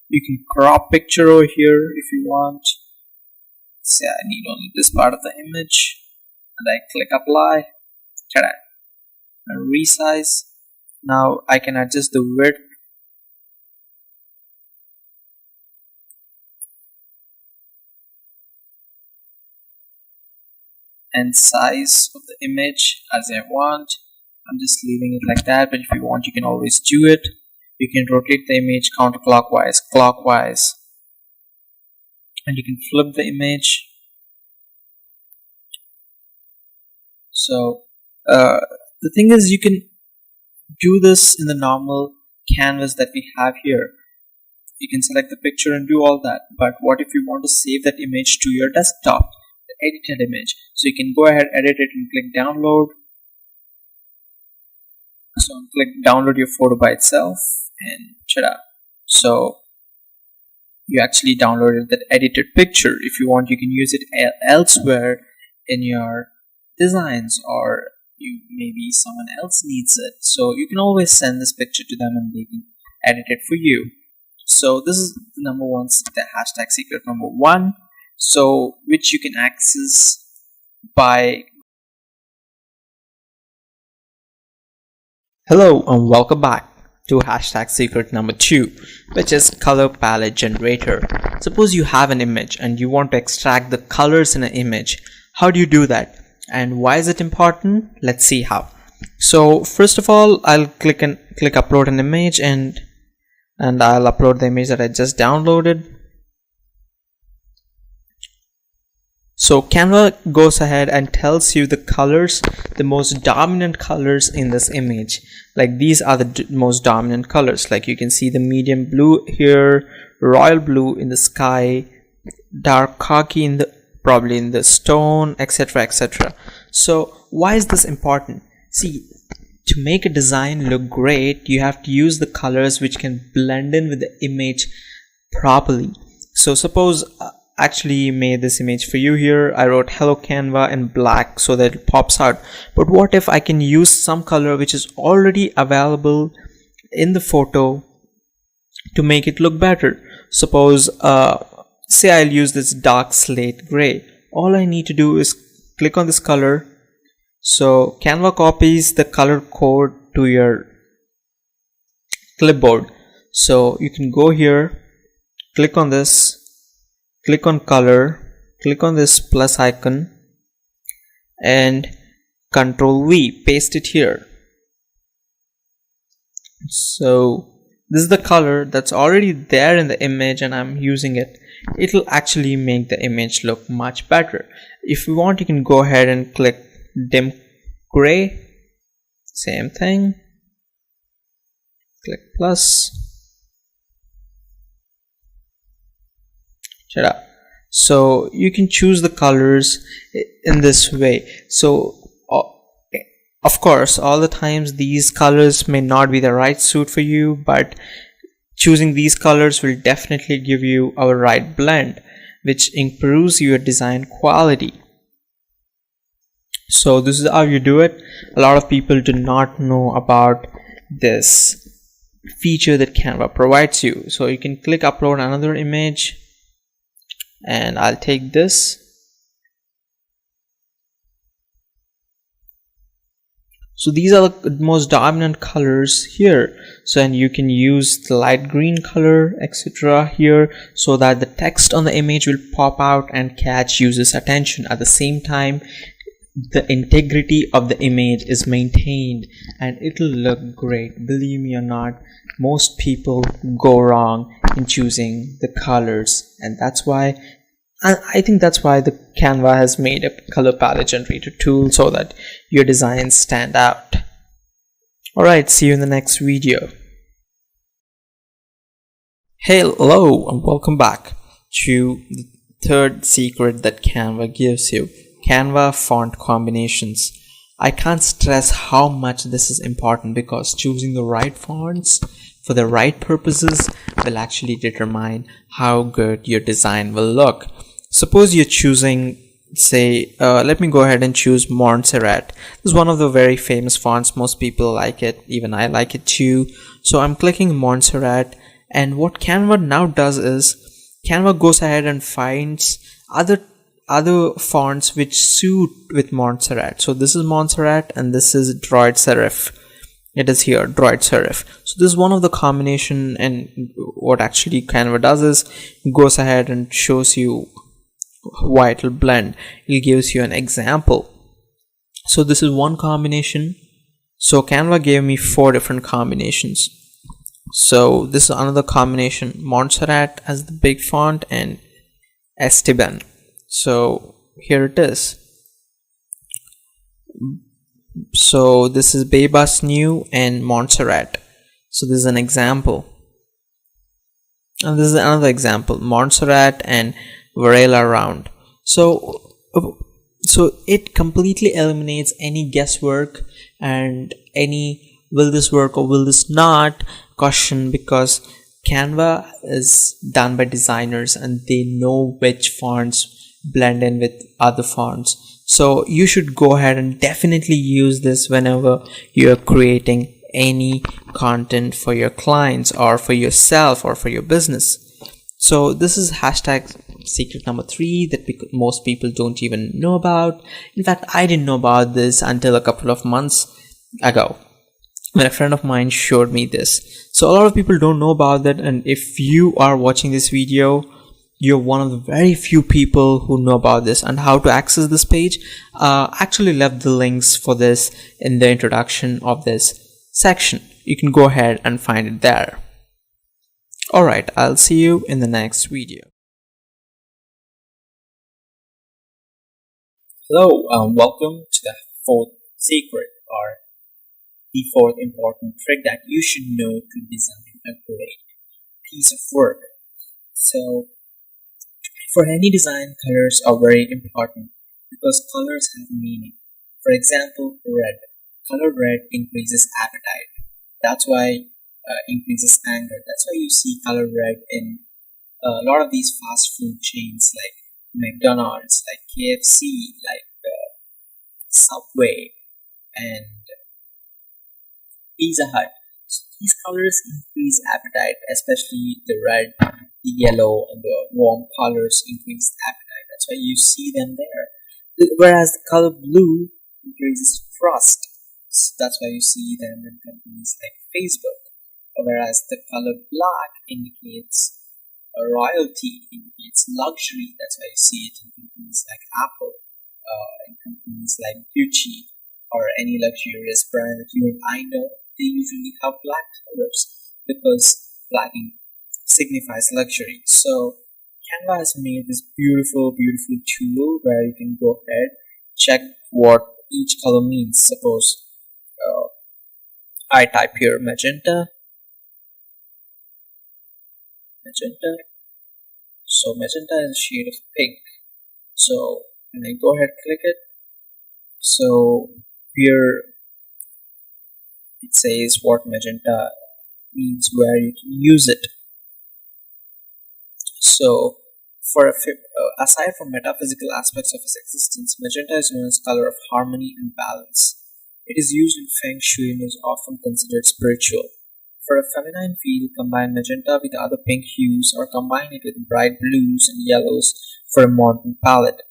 You can crop picture over here if you want. Say I need only this part of the image, and I click apply. Ta-da! And resize. Now I can adjust the width, and size of the image as I want. I'm just leaving it like that, but if you want you can always do it. You can rotate the image counterclockwise, clockwise, and you can flip the image. So the thing is, you can do this in the normal canvas that we have here. You can select the picture and do all that, but what if you want to save that image to your desktop, the edited image? So you can go ahead, edit it, and click download. So click download your photo by itself, and ta-da! So you actually downloaded that edited picture. If you want, you can use it elsewhere in your designs, or maybe someone else needs it. So you can always send this picture to them and they can edit it for you. So this is the number 1, the hashtag secret number 1. So which you can access by. Hello and welcome back to hashtag secret number 2, which is color palette generator. Suppose you have an image and you want to extract the colors in an image. How do you do that? And why is it important? Let's see how. So first of all, I'll click upload an image, and I'll upload the image that I just downloaded. So Canva goes ahead and tells you the colors, the most dominant colors in this image. Like these are the most dominant colors. Like you can see the medium blue here, royal blue in the sky, dark khaki probably in the stone, etc, etc. So why is this important? See, to make a design look great, you have to use the colors which can blend in with the image properly. So suppose actually made this image for you here. I wrote hello Canva in black so that it pops out. But what if I can use some color which is already available in the photo to make it look better? Suppose say I'll use this dark slate gray. All I need to do is click on this color. So Canva copies the color code to your clipboard. So you can go here, click on this, click on color, click on this plus icon, and Control V, paste it here. So this is the color that's already there in the image and I'm using it. It'll actually make the image look much better. If you want, you can go ahead and click dim gray, same thing, click plus, shut up. So you can choose the colors in this way. So of course, all the times these colors may not be the right suit for you, but choosing these colors will definitely give you a right blend, which improves your design quality. So this is how you do it. A lot of people do not know about this feature that Canva provides you. So you can click upload another image, and I'll take this. So these are the most dominant colors here. So, and you can use the light green color, etc. here, so that the text on the image will pop out and catch users' attention. At the same time, the integrity of the image is maintained and it'll look great. Believe me or not, most people go wrong in choosing the colors, and that's why I think that's why the Canva has made a color palette generator tool, so that your designs stand out. Alright, see you in the next video. Hello and welcome back to the third secret that Canva gives you. Canva font combinations. I can't stress how much this is important, because choosing the right fonts for the right purposes will actually determine how good your design will look. Suppose you're choosing, say, let me go ahead and choose Montserrat. This is one of the very famous fonts. Most people like it, even I like it too. So I'm clicking Montserrat, and what Canva now does is Canva goes ahead and finds other fonts which suit with Montserrat. So this is Montserrat and this is Droid Serif. It is here, Droid Serif. So this is one of the combination, and what actually Canva does is it goes ahead and shows you why it will blend. It gives you an example. So this is one combination. So Canva gave me 4 different combinations. So this is another combination, Montserrat as the big font and Esteban. So here it is. So this is Bebas New and Montserrat. So this is an example. And this is another example, Montserrat and Varela Round. So it completely eliminates any guesswork and any will this work or will this not question, because Canva is done by designers and they know which fonts blend in with other fonts. So you should go ahead and definitely use this whenever you're creating any content for your clients or for yourself or for your business. So this is hashtag secret number 3 that most people don't even know about. In fact, I didn't know about this until a couple of months ago when a friend of mine showed me this. So a lot of people don't know about that, and if you are watching this video, you're one of the very few people who know about this and how to access this page. Actually left the links for this in the introduction of this section. You can go ahead and find it there. Alright, I'll see you in the next video. Hello, welcome to the 4th secret, or the 4th important trick that you should know to design a great piece of work. So for any design, colors are very important because colors have meaning. For example, red. Color red increases appetite. That's why increases anger. That's why you see color red in a lot of these fast food chains like McDonald's, like KFC, like Subway, and Pizza Hut. So these colors increase appetite, especially the red, the yellow, and the warm colors increase appetite. That's why you see them there. Whereas the color blue increases trust. So that's why you see them in companies like Facebook. Whereas the color black indicates royalty, indicates luxury. That's why you see it in companies like Apple, in companies like Gucci, or any luxurious brand that you and I know. They usually have black colors because black signifies luxury. So Canva has made this beautiful tool where you can go ahead, check what each color means. Suppose I type here magenta. So So magenta is a shade of pink. So when I go ahead click it, so here it says what magenta means, where you can use it. So aside from metaphysical aspects of its existence, magenta is known as color of harmony and balance. It is used in Feng Shui and is often considered spiritual. For a feminine feel, combine magenta with other pink hues or combine it with bright blues and yellows for a modern palette.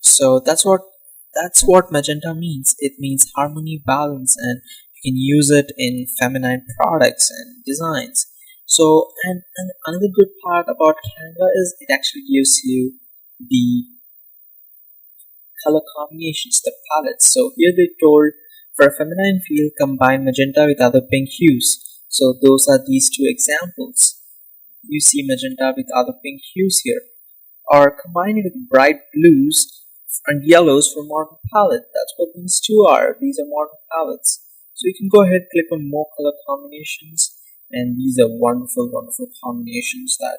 So that's what magenta means. It means harmony, balance, and you can use it in feminine products and designs. So and another good part about Canva is it actually gives you the color combinations, the palettes. So here they told for a feminine feel, combine magenta with other pink hues. So those are these two examples. You see magenta with other pink hues here, or combine it with bright blues and yellows for modern palette. That's what these two are. These are modern palettes. So you can go ahead, click on more color combinations, and these are wonderful, wonderful combinations that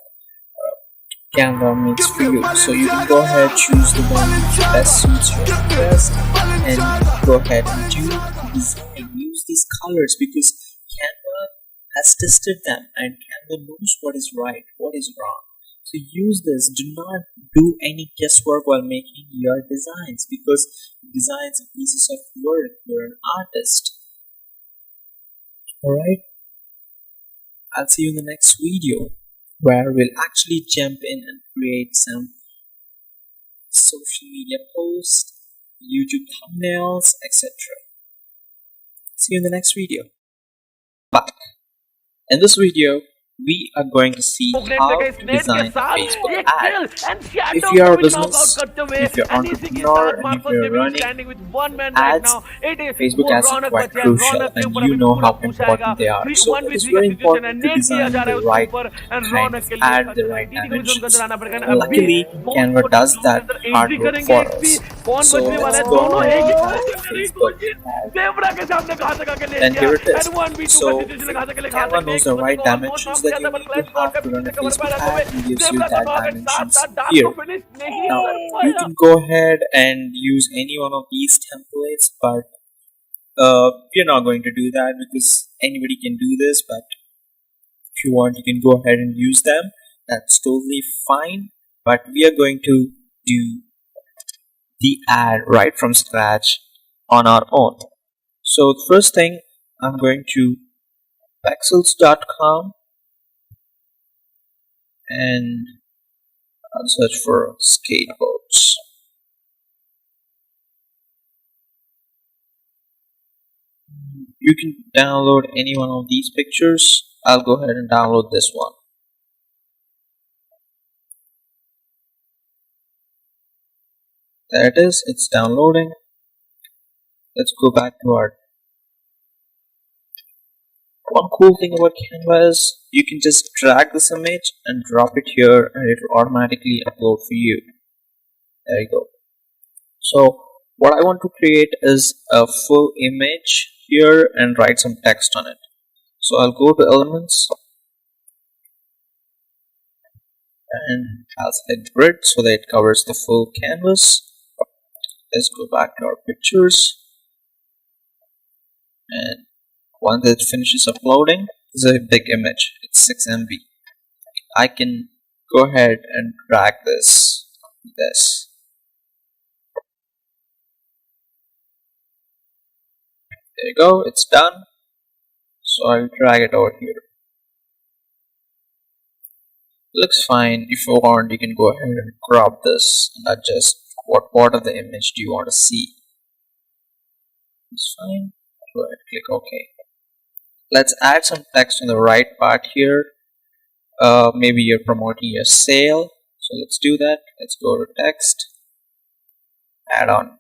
Canva makes for you. So you can go ahead, choose the one that best suits your interest, and go ahead and do these and use these colors, because Canva has tested them and Canva knows what is right, what is wrong. So use this. Do not do any guesswork while making your designs, because designs are pieces of work. You're an artist. Alright, I'll see you in the next video, where we'll actually jump in and create some social media posts, YouTube thumbnails, etc. See you in the next video. Bye. In this video, we are going to see how to design a Facebook ad. If you are a business, if you're an entrepreneur, and if you're running ads, Facebook ads are quite crucial, and you know how important they are. So it is very important to design the right kind of ad, the right dimensions. And luckily, Canva does that hard work for us. So let's go ahead and have a Facebook ad. And here it is. So Canva knows the right dimensions that you need to have to run a Facebook ad and gives you that dimensions here. Now you can go ahead and use any one of these templates, but we're not going to do that because anybody can do this. But if you want, you can go ahead and use them. That's totally fine. But we are going to do the ad right from scratch on our own. So the first thing, I'm going to pexels.com and I'll search for skateboards. You can download any one of these pictures. I'll go ahead and download this one. There it is, it's downloading. Let's go back to our. One cool thing about Canva is you can just drag this image and drop it here and it will automatically upload for you. There you go. So what I want to create is a full image here and write some text on it. So I'll go to elements and I'll select grid so that it covers the full canvas. Let's go back to our pictures, and once it finishes uploading, this is a big image, it's 6 MB. I can go ahead and drag this. There you go, it's done. So I'll drag it over here. Looks fine. If you want, you can go ahead and crop this and adjust what part of the image do you want to see. It's fine. Go ahead, click OK. Let's add some text on the right part here. Maybe you're promoting your sale, so let's do that. Let's go to text, add on.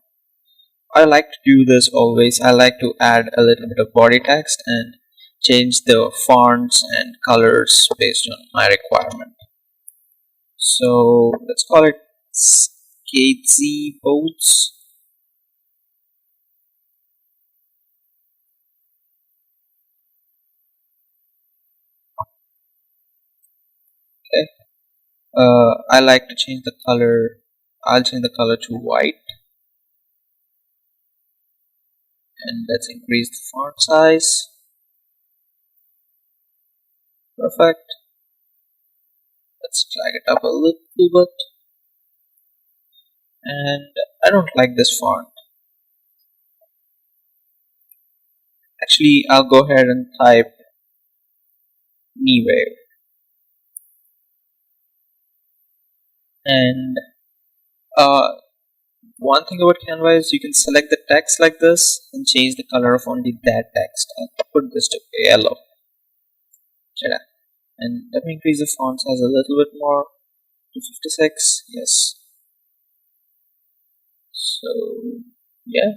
I like to do this always. I like to add a little bit of body text and change the fonts and colors based on my requirement. So let's call it skatesy boats. Okay, I like to change the color. I'll change the color to white, and let's increase the font size. Perfect. Let's drag it up a little bit. And I don't like this font. Actually, I'll go ahead and type Wave. And one thing about Canva is you can select the text like this and change the color of only that text. I'll put this to yellow. And let me increase the font size a little bit more to 56. Yes. So yeah,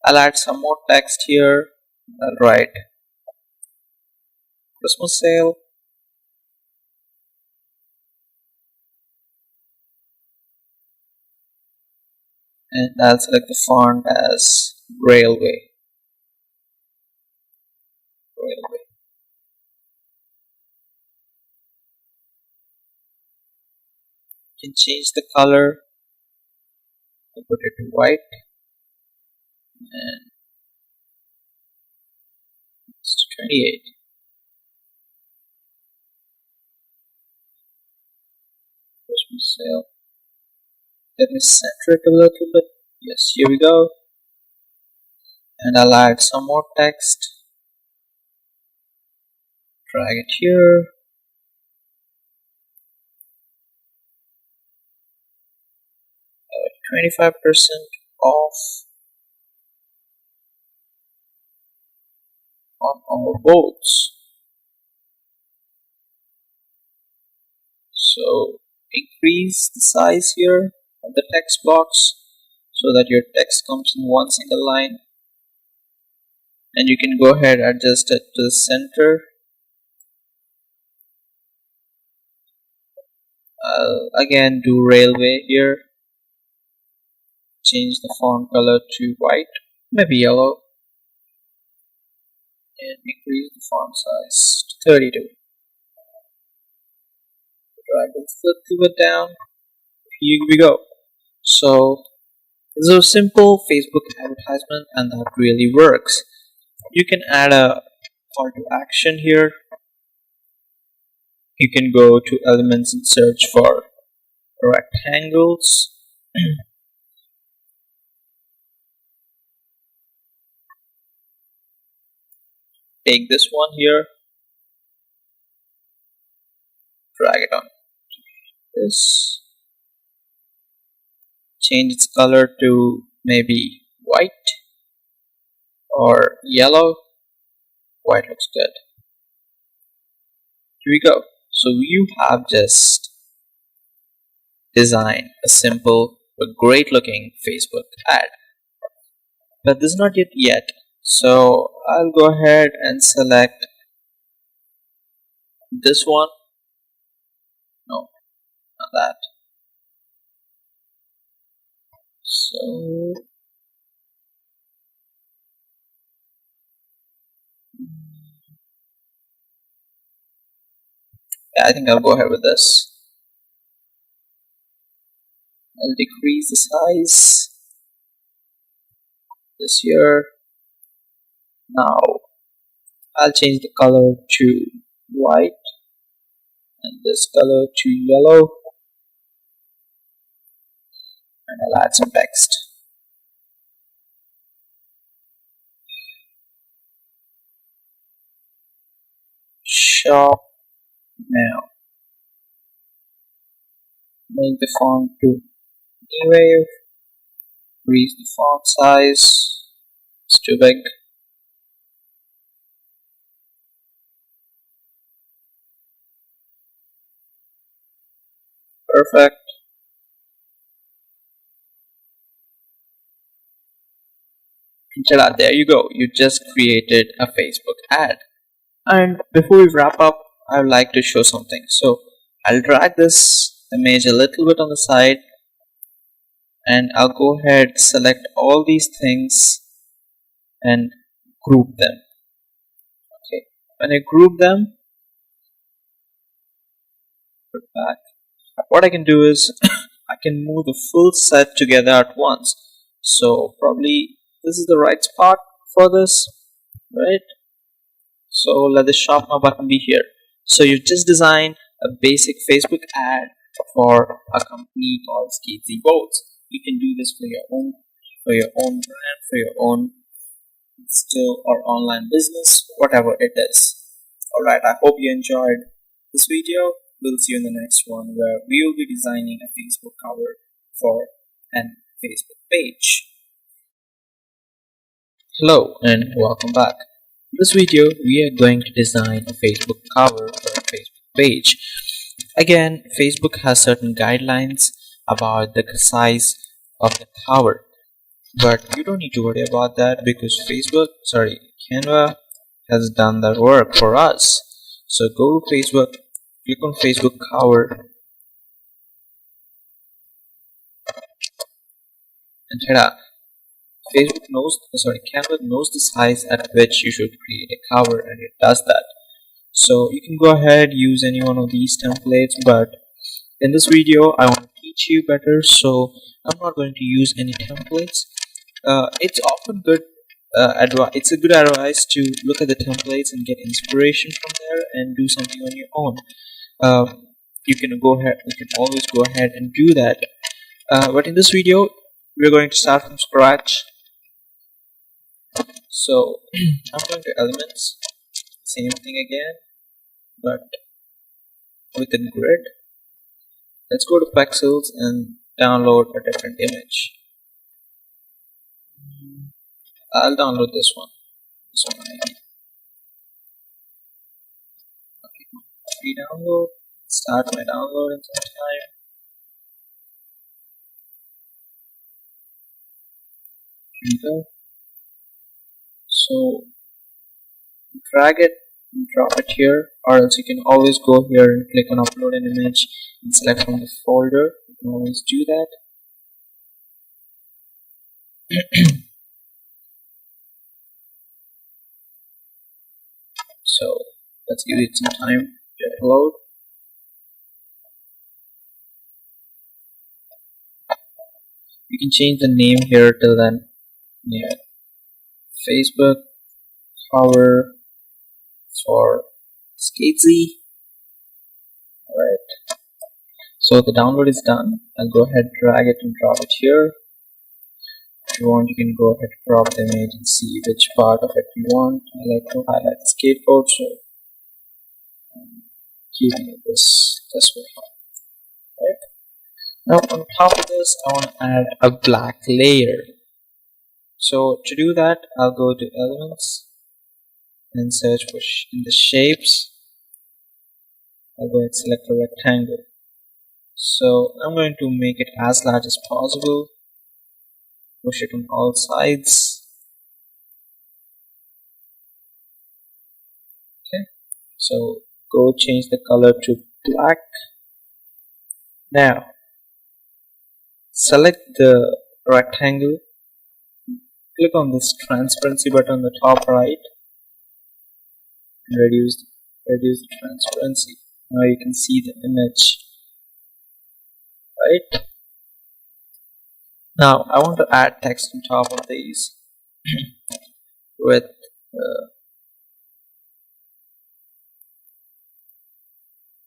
I'll add some more text here. I'll write Christmas sale. And I'll select the font as Railway. You can change the color. I'll put it to white. And it's 28. Christmas sale. Let me center it a little bit. Yes, here we go. And I'll add some more text. Drag it here. 25% off on all boats. So increase the size here of the text box so that your text comes in one single line, and you can go ahead and adjust it to the center. Again, do Railway here. Change the font color to white, maybe yellow, and increase the font size to 32. Drag this a little bit down. Here we go. So this is a simple Facebook advertisement, and that really works. You can add a call to action here. You can go to elements and search for rectangles. Take this one here, drag it on this, change its color to maybe white or yellow. White looks good. Here we go. So you have just designed a simple but great looking Facebook ad. But this is not yet. So I'll go ahead and select this one. No, not that. So yeah, I think I'll go ahead with this. I'll decrease the size this here. Now I'll change the color to white and this color to yellow, and I'll add some text. Shop now. Make the font to Wave. Increase the font size. It's too big. Perfect. There you go. You just created a Facebook ad. And before we wrap up, I would like to show something. So I'll drag this image a little bit on the side, and I'll go ahead, select all these things and group them. Okay, when I group them, put back. What I can do is I can move the full set together at once. So probably this is the right spot for this, right? So let the shop now button be here. So you just designed a basic Facebook ad for a company called Skazy Boats. You can do this for your own brand, for your own store or online business, whatever it is. Alright, I hope you enjoyed this video. We'll see you in the next one where we will be designing a Facebook cover for an Facebook page. Hello and welcome back. In this video, we are going to design a Facebook cover for a Facebook page. Again, Facebook has certain guidelines about the size of the cover, but you don't need to worry about that because Canva has done that work for us. So go to Facebook, click on Facebook cover, and ta-da! Canva knows the size at which you should create a cover, and it does that. So you can go ahead, use any one of these templates, but in this video I want to teach you better, so I'm not going to use any templates. It's often good it's a good advice to look at the templates and get inspiration from there and do something on your own. You can always go ahead and do that, but in this video we're going to start from scratch. So I'm going to elements, same thing again, but with a grid. Let's go to pixels and download a different image. I'll download this one. Maybe. Okay, free download. Start my download in some time. Here we go. So drag it and drop it here, or else you can always go here and click on upload an image and select from the folder. You can always do that. So let's give it some time to upload. You can change the name here till then. Yeah, Facebook cover for Skazy. Alright, so the download is done. I'll go ahead, drag it and drop it here. If you want, you can go ahead, crop the image and see which part of it you want. I like to highlight the skateboard, so I'm keeping it this way. Right. Now on top of this, I want to add a black layer. So to do that, I'll go to elements and search for in the shapes. I'll go and select a rectangle. So I'm going to make it as large as possible. Push it on all sides. Okay, so go change the color to black. Now select the rectangle, click on this transparency button on the top right and reduce the transparency. Now you can see the image, right? Now I want to add text on top of these with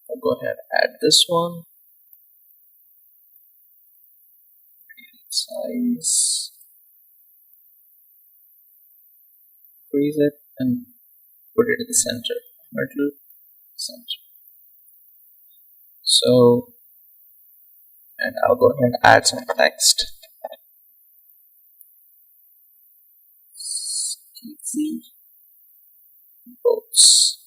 I'll go ahead and add this one. Size, increase it and put it in the center, middle, center. So, and I'll go ahead and add some text. Skazy boats.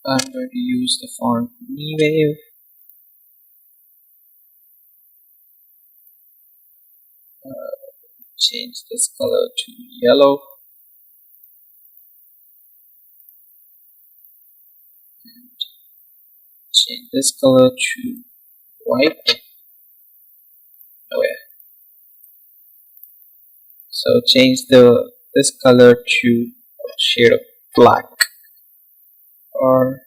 I'm going to use the font Wave. Change this color to yellow. And change this color to white. Oh yeah. So change this color to a shade of black, or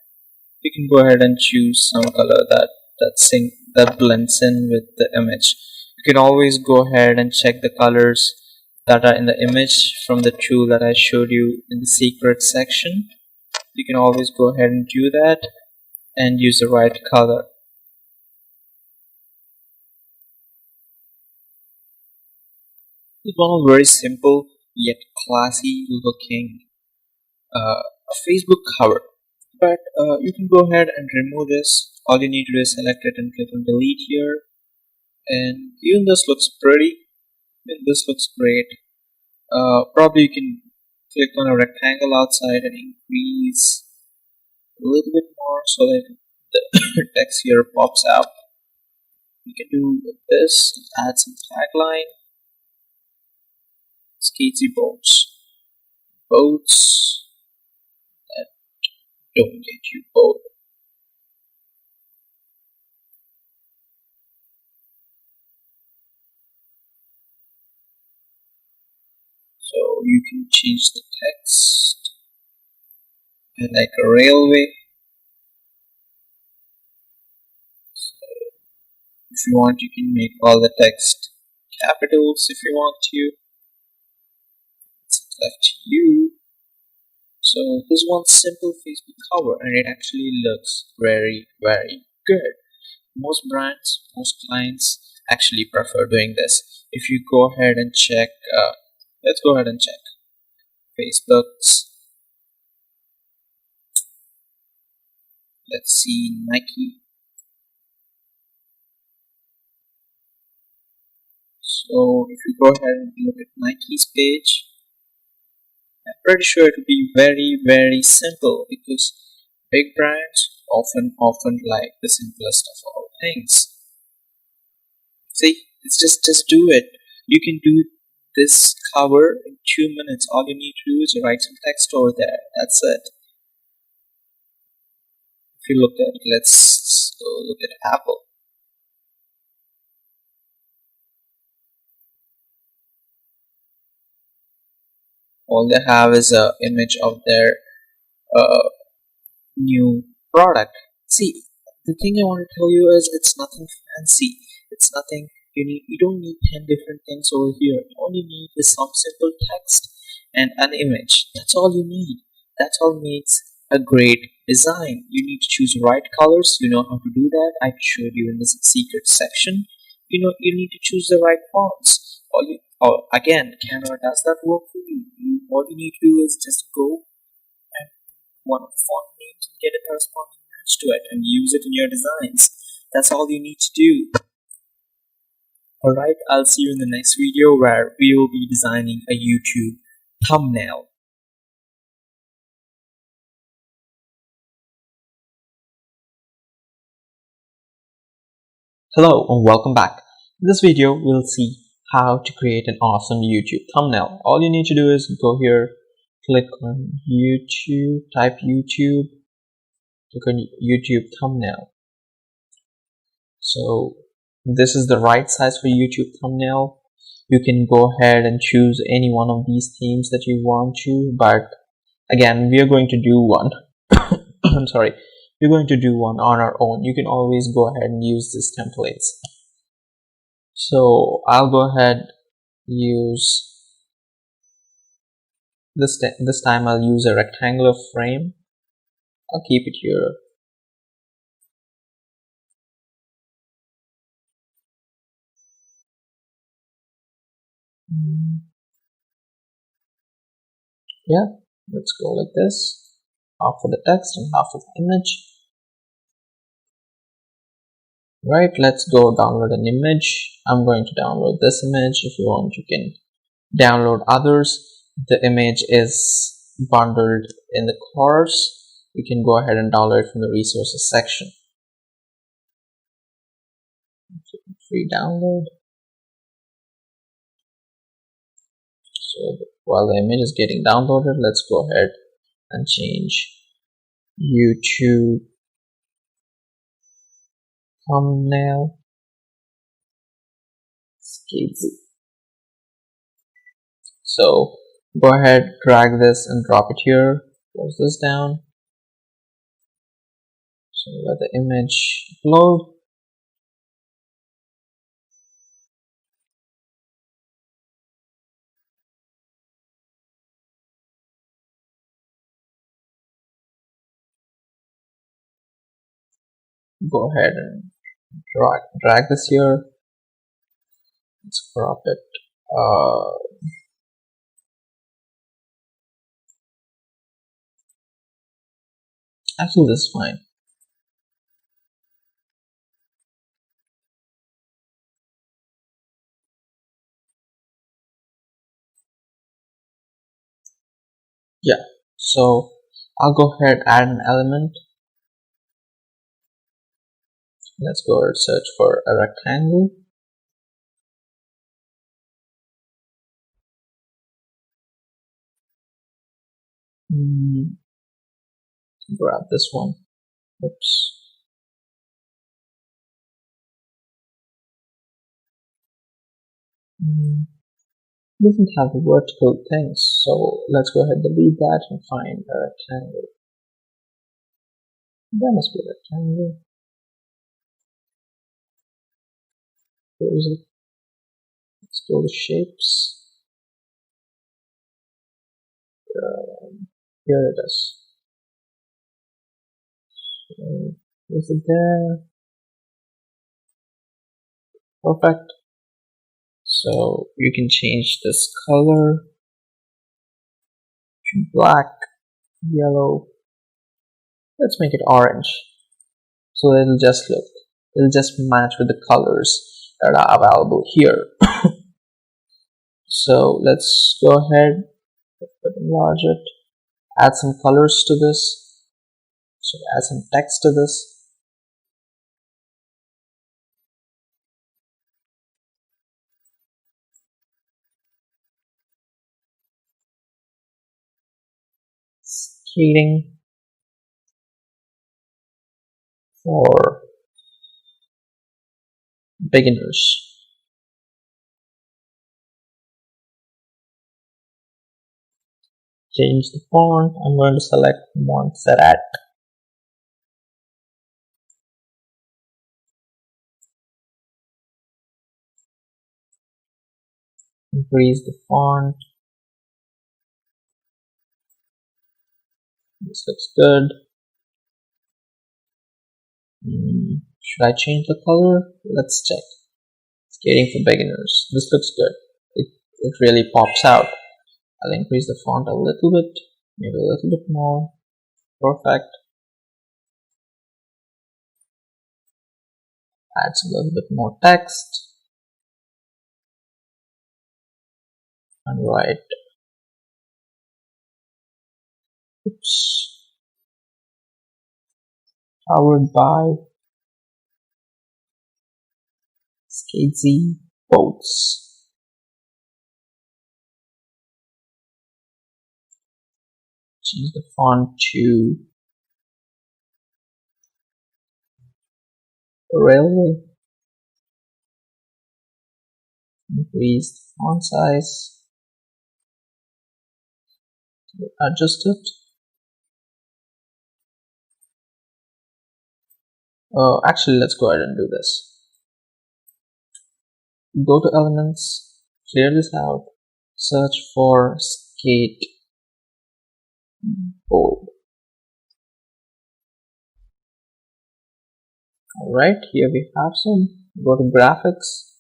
you can go ahead and choose some color that blends in with the image. You can always go ahead and check the colors that are in the image from the tool that I showed you in the secret section. You can always go ahead and do that and use the right color. It's one of very simple yet classy looking a Facebook cover. But you can go ahead and remove this. All you need to do is select it and click on delete here. And even this looks pretty. Even this looks great. Probably you can click on a rectangle outside and increase a little bit more so that the text here pops out. You can do this, add some tagline. Skaty boats. Boats that don't get you bored. So you can change the text and like a railway. So if you want, you can make all the text capitals if you want to. It's left to you. So this one simple Facebook cover, and it actually looks very good. Most brands, most clients actually prefer doing this. If you go ahead and check, let's go ahead and check Facebook's. Let's see Nike. So if you go ahead and look at Nike's page, I'm pretty sure it will be very simple, because big brands often like the simplest of all things. See, it's just do it. You can do this cover in 2 minutes. All you need to do is write some text over there. That's it. If you look at, let's go look at Apple. All they have is a image of their new product. See, the thing I want to tell you is it's nothing fancy. It's nothing you don't need 10 different things over here. All you need is some simple text and an image. That's all you need. That's all makes a great design. You need to choose the right colors. You know how to do that. I showed you in the secret section. You need to choose the right fonts. Again, Canva does that work for you. All you need to do is just go and one of the font names and get a corresponding match to it and use it in your designs. That's all you need to do. Alright, I'll see you in the next video where we will be designing a YouTube thumbnail. Hello and welcome back. In this video, we'll see how to create an awesome YouTube thumbnail. All you need to do is go here, click on YouTube, type YouTube, click on YouTube thumbnail. So this is the right size for YouTube thumbnail. You can go ahead and choose any one of these themes that you want to, but again, we are going to do one. I'm sorry. We're going to do one on our own. You can always go ahead and use these templates. So I'll go ahead use this time I'll use a rectangular frame. I'll keep it here. Yeah, let's go like this. Half for the text and half of the image. Right, let's go download an image. I'm going to download this image. If you want, you can download others. The image is bundled in the course. You can go ahead and download it from the resources section. Free download. So while the image is getting downloaded, let's go ahead and change YouTube thumbnail skates. So go ahead, drag this and drop it here, close this down. So let the image load. Go ahead and drag this here. Let's crop it. Actually, this is fine. Yeah, so I'll go ahead, add an element. Let's go and search for a rectangle. Grab this one. Oops. Doesn't have the vertical things, so let's go ahead and delete that and find a rectangle. There must be a rectangle. Where is it? Let's go to shapes. Here it is. Is it there? Perfect. So you can change this color to black, yellow. Let's make it orange. So it'll just match with the colors that are available here. So let's go ahead, enlarge it, add some colors to this. So add some text to this. Skating for beginners. Change the font. I'm going to select Montserrat. Increase the font. This looks good. Should I change the color? Let's check. Skating for beginners. This looks good. It really pops out. I'll increase the font a little bit, maybe a little bit more. Perfect. Add some little bit more text. And write. Oops. Powered by Skatesy Boats. Change the font to Railway. Increase the font size. Adjust it. Actually, let's go ahead and do this. Go to Elements, clear this out, search for Skate Bold. Alright, here we have some. Go to Graphics.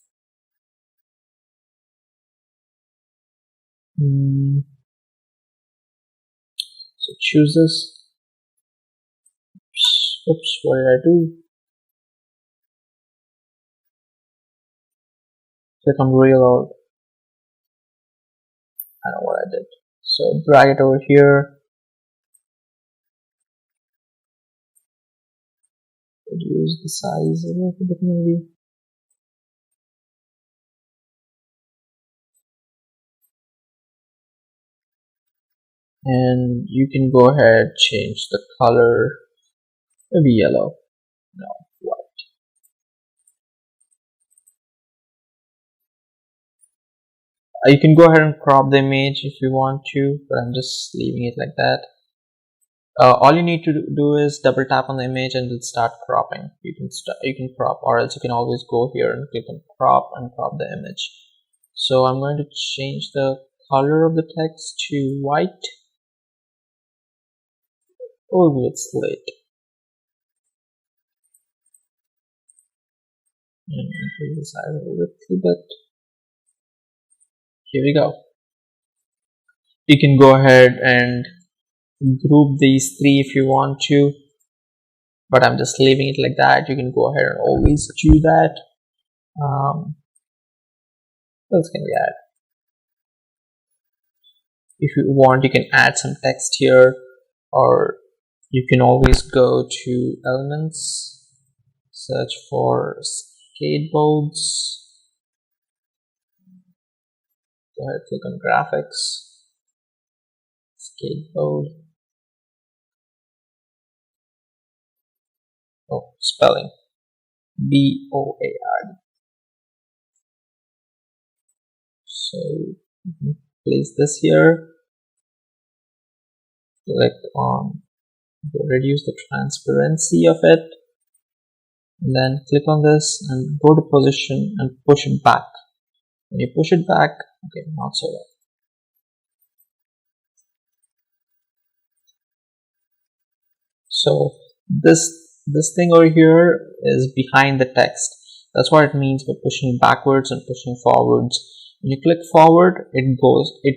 So choose this. Oops, what did I do? Click on Reload. I don't know what I did. So drag it over here. Reduce the size a little bit maybe. And you can go ahead, change the color, maybe yellow, no, white. You can go ahead and crop the image if you want to, but I'm just leaving it like that. All you need to do is double tap on the image and it'll start cropping. You can crop, or else you can always go here and click on crop and crop the image. So I'm going to change the color of the text to white. Oh, it's late. And increase the size a little bit. Here we go. You can go ahead and group these three if you want to, but I'm just leaving it like that. You can go ahead and always do that. What else can we add? If you want, you can add some text here, or you can always go to elements, search for skateboards, go ahead, click on graphics, skateboard. Oh, spelling, B-O-A-R-D. So place this here, click on reduce the transparency of it, and then click on this and go to position and push it back. When you push it back, okay, not so well. So this thing over here is behind the text. That's what it means by pushing backwards and pushing forwards. When you click forward, it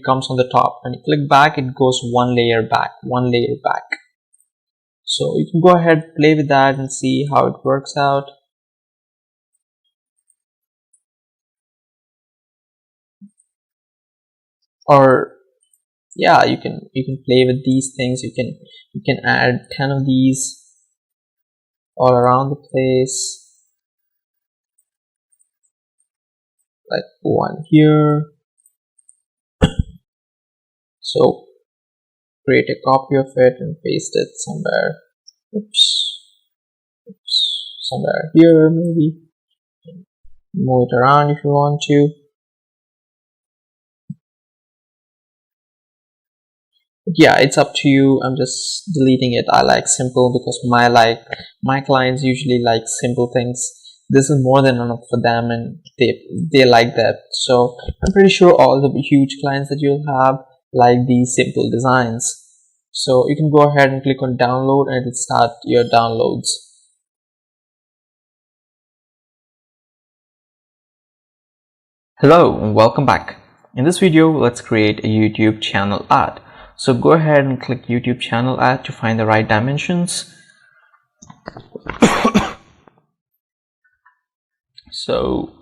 comes on the top. When you click back, it goes one layer back. So you can go ahead, play with that and see how it works out. Or yeah, you can play with these things. You can add 10 of these all around the place, like one here. So create a copy of it and paste it somewhere. Somewhere here maybe. Move it around if you want to. Yeah, it's up to you. I'm just deleting it. I like simple because my clients usually like simple things. This is more than enough for them, and they like that. So I'm pretty sure all the huge clients that you'll have like these simple designs. So you can go ahead and click on download and it'll start your downloads. Hello and welcome back. In this video, let's create a YouTube channel ad. So go ahead and click YouTube channel ad to find the right dimensions. So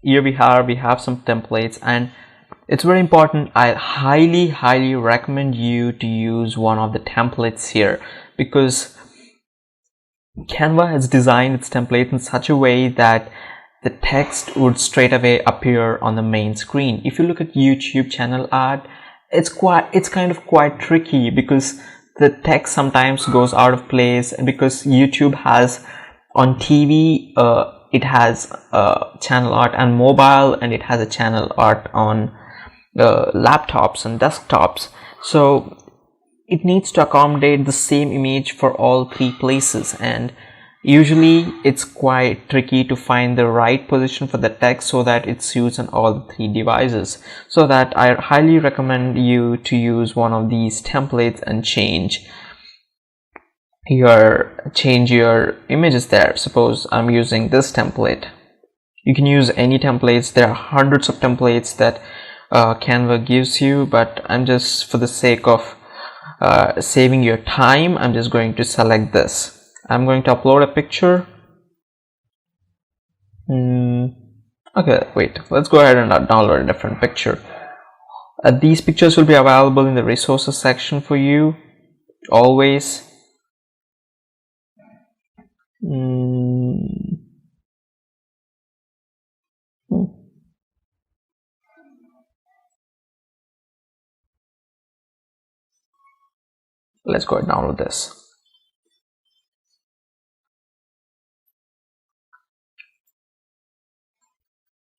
here we have some templates, and it's very important. I highly recommend you to use one of the templates here, because Canva has designed its template in such a way that the text would straight away appear on the main screen. If you look at YouTube channel ad, it's kind of quite tricky because the text sometimes goes out of place, because YouTube has on TV it has channel art and mobile, and it has a channel art on laptops and desktops. So it needs to accommodate the same image for all three places, and usually it's quite tricky to find the right position for the text so that it suits on all the three devices. So that I highly recommend you to use one of these templates and change your images there. Suppose I'm using this template. You can use any templates. There are hundreds of templates that Canva gives you, but I'm just, for the sake of saving your time, I'm just going to select this. I'm going to upload a picture. Okay, wait, let's go ahead and download a different picture. These pictures will be available in the resources section for you always. Let's go ahead and download this.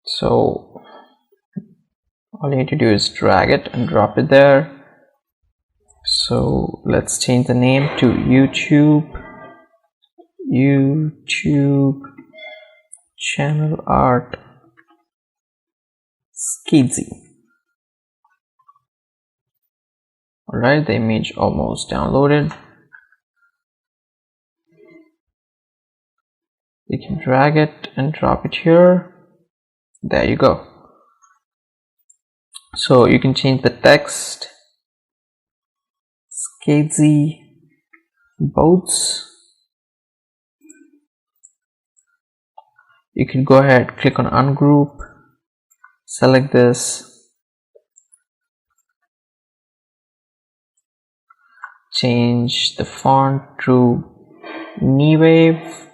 So All you need to do is drag it and drop it there. So let's change the name to YouTube channel art Skidzy. Alright, the image almost downloaded. You can drag it and drop it here. There you go. So you can change the text. Skidzy boats. You can go ahead, click on ungroup, select this, change the font to Wave,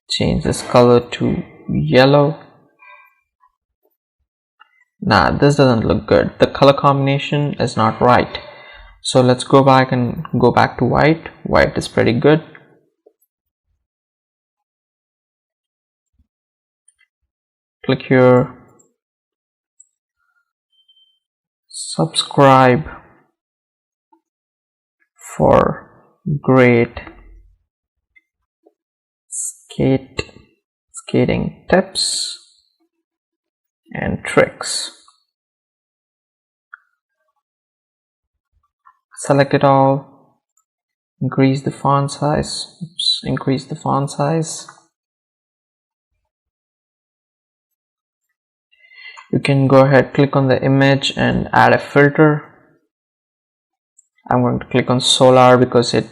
change this color to yellow. Nah, this doesn't look good. The color combination is not right. So let's go back and go back to white. White is pretty good. Click here, subscribe for great skating tips and tricks. Select it all, increase the font size. Oops, increase the font size. You can go ahead, click on the image and add a filter. I'm going to click on solar because it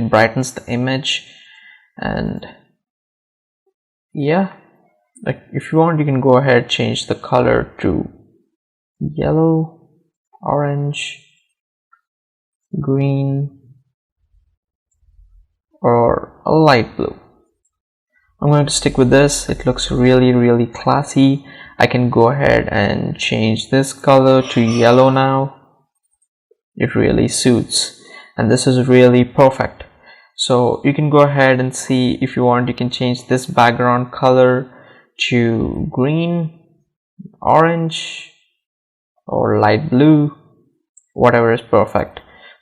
brightens the image. And yeah, like if you want, you can go ahead, change the color to yellow, orange, green, or a light blue. I'm going to stick with this. It looks really classy. I can go ahead and change this color to yellow now. It really suits, and this is really perfect. So you can go ahead and see, if you want, you can change this background color to green, orange, or light blue, whatever is perfect.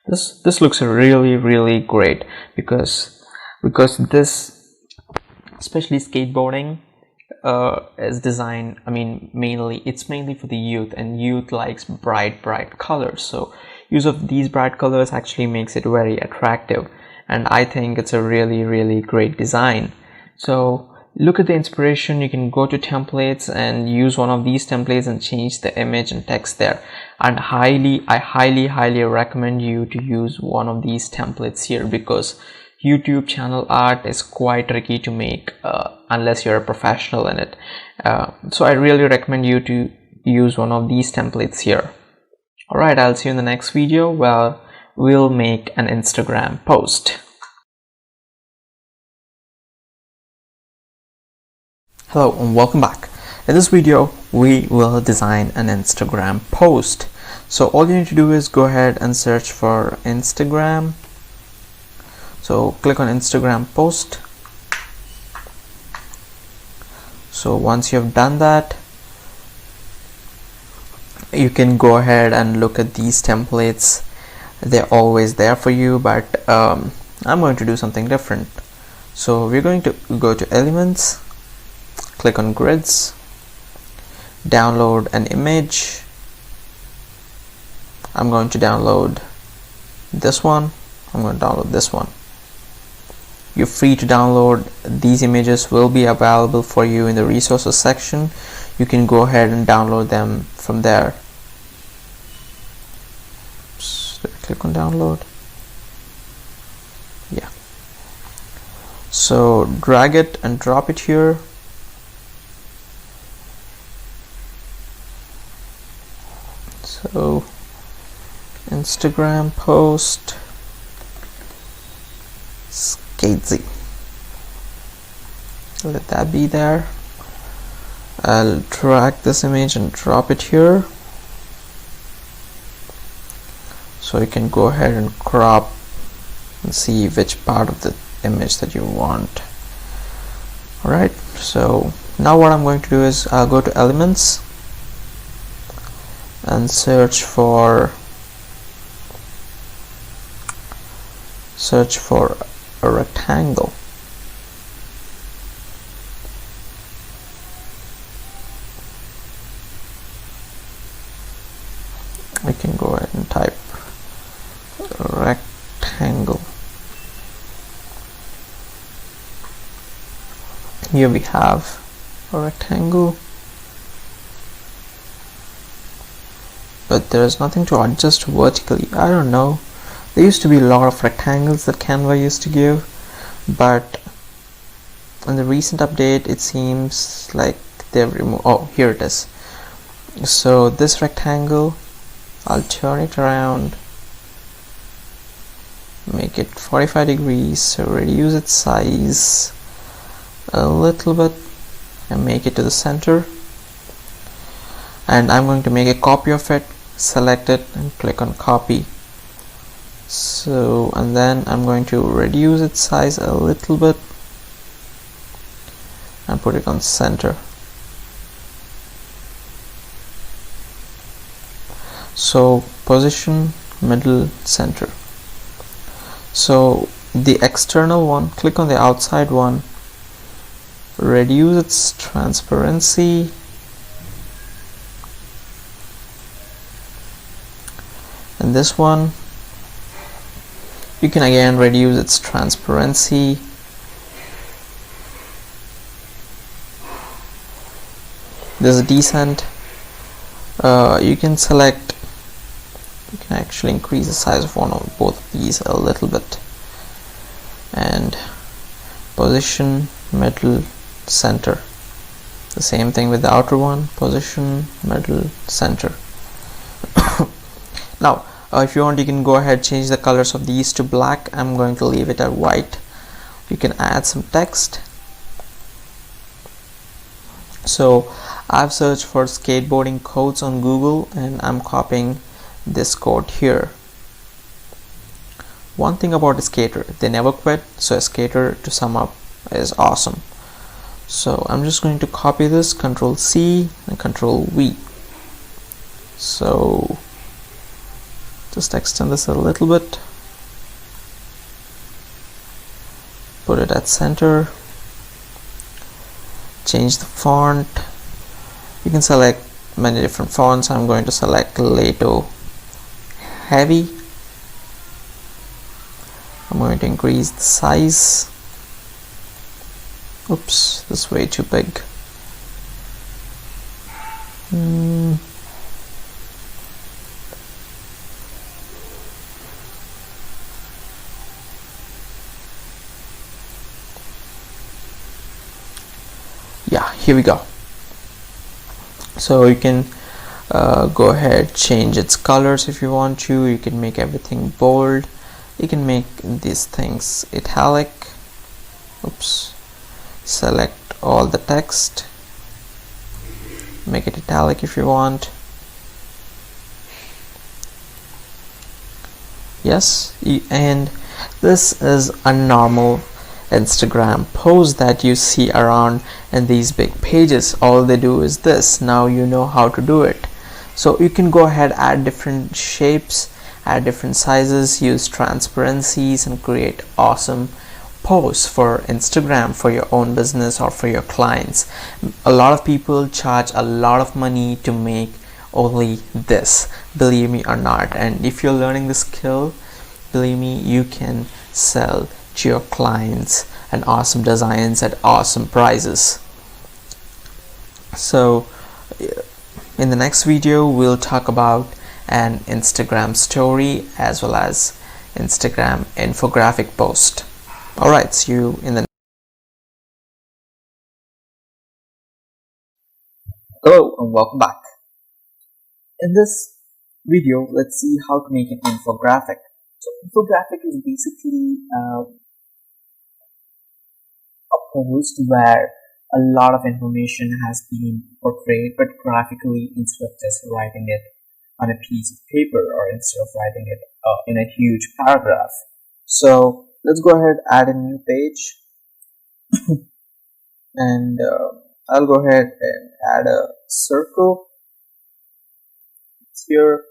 This looks really great because this, especially skateboarding, is designed, it's mainly for the youth, and youth likes bright colors. So use of these bright colors actually makes it very attractive, and I think it's a really great design. So look at the inspiration. You can go to templates and use one of these templates and change the image and text there. And I highly recommend you to use one of these templates here, because YouTube channel art is quite tricky to make unless you're a professional in it. So I really recommend you to use one of these templates here. Alright, I'll see you in the next video where we'll make an Instagram post. Hello and welcome back. In this video we will design an Instagram post. So all you need to do is go ahead and search for Instagram. So click on Instagram post. So once you have done that, you can go ahead and look at these templates. They're always there for you, but I'm going to do something different. So we're going to go to elements, click on grids, download an image. I'm going to download this one. I'm going to download this one. You're free to download. These images will be available for you in the resources section. You can go ahead and download them from there. So click on download. Yeah. So drag it and drop it here. So Instagram post Skidzy. Let that be there. I'll drag this image and drop it here. So you can go ahead and crop and see which part of the image that you want. Alright, so Now what I'm going to do is I'll go to elements and search for a rectangle. We can go ahead and type rectangle. Here we have a rectangle, but there is nothing to adjust vertically. I don't know, there used to be a lot of rectangles that Canva used to give, but in the recent update it seems like they've removed. Oh, here it is. So this rectangle, I'll turn it around, make it 45 degrees, so reduce its size a little bit and make it to the center, and I'm going to make a copy of it. Select it and click on copy. So, and then I'm going to reduce its size a little bit and put it on center. So position, middle, center. So the external one, click on the outside one, reduce its transparency, and this one you can again reduce its transparency. There's a descent. You can select, you can actually increase the size of both of these a little bit, and position, middle, center. The same thing with the outer one, position, middle, center. Now if you want, you can go ahead, change the colors of these to black. I'm going to leave it at white. You can add some text. So I've searched for skateboarding codes on Google and I'm copying this code here. One thing about a skater, they never quit, so a skater, to sum up, is awesome. So I'm just going to copy this, Control C and Control V. So just extend this a little bit, put it at center, change the font. You can select many different fonts. I'm going to select Lato Heavy. I'm going to increase the size. Oops, this is way too big. Yeah, here we go. So you can go ahead, change its colors if you want to. You can make everything bold. You can make these things italic. Oops. Select all the text, make it italic if you want. Yes, and this is a normal Instagram post that you see around in these big pages. All they do is this. Now you know how to do it. So you can go ahead, add different shapes, add different sizes, use transparencies, and create awesome posts for Instagram, for your own business or for your clients. A lot of people charge a lot of money to make only this, believe me or not. And if you're learning the skill, believe me, you can sell to your clients and awesome designs at awesome prices. So in the next video we'll talk about an Instagram story as well as Instagram infographic post. Alright, see you in the Hello and welcome back. In this video, let's see how to make an infographic. So infographic is basically a post where a lot of information has been portrayed, but graphically, instead of just writing it on a piece of paper or instead of writing it in a huge paragraph. So let's go ahead, add a new page and I'll go ahead and add a circle. It's here.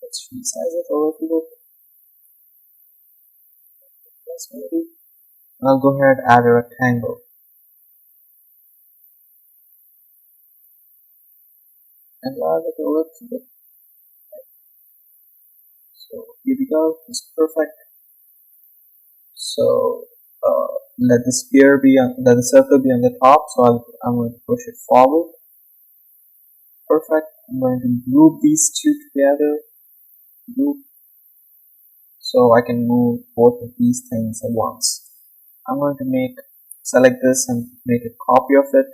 Let's resize it a little bit. That's maybe. I'll go ahead and add a rectangle. And add it a little bit. So here we go. It's perfect. So let the sphere be on, let the circle be on the top. So I'm going to push it forward. Perfect. I'm going to group these two together. Group. So I can move both of these things at once. I'm going to select this and make a copy of it.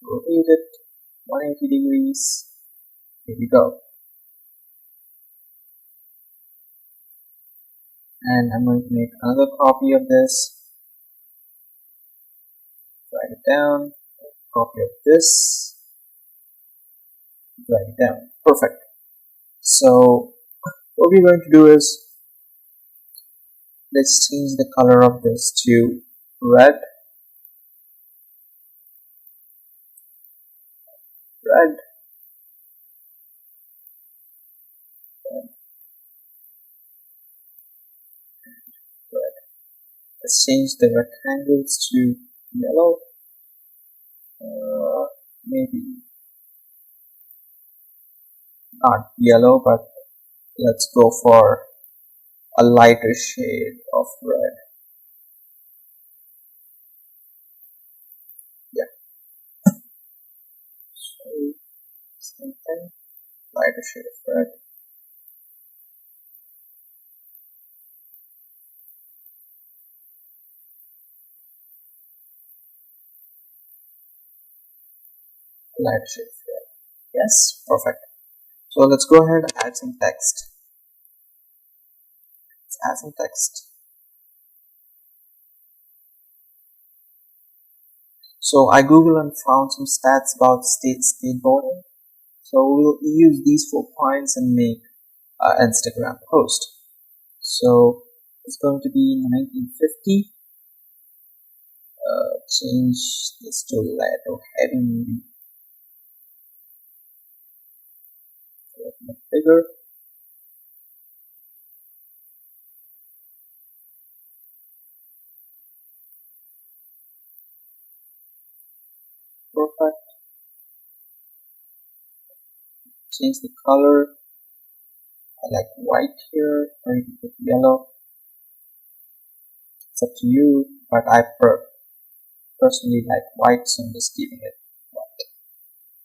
Rotate it 180 degrees. Here we go. And I'm going to make another copy of this. Drag it down. Copy of this. Drag it down. Perfect. So what we're going to do is let's change the color of this to red. Red. Red. Let's change the rectangles to yellow. Maybe not yellow, but let's go for a lighter shade of red. Yeah. So same thing, lighter shade of red. Lighter shade of red. Yes, perfect. So let's go ahead and add some text. Let's add some text. So I googled and found some stats about skateboarding. So we'll use these 4 points and make an Instagram post. So it's going to be 1950. Change this to light or heavy, bigger. Perfect. Change the color. I like white here, or you can put yellow. It's up to you, but I personally like white, so I'm just keeping it white.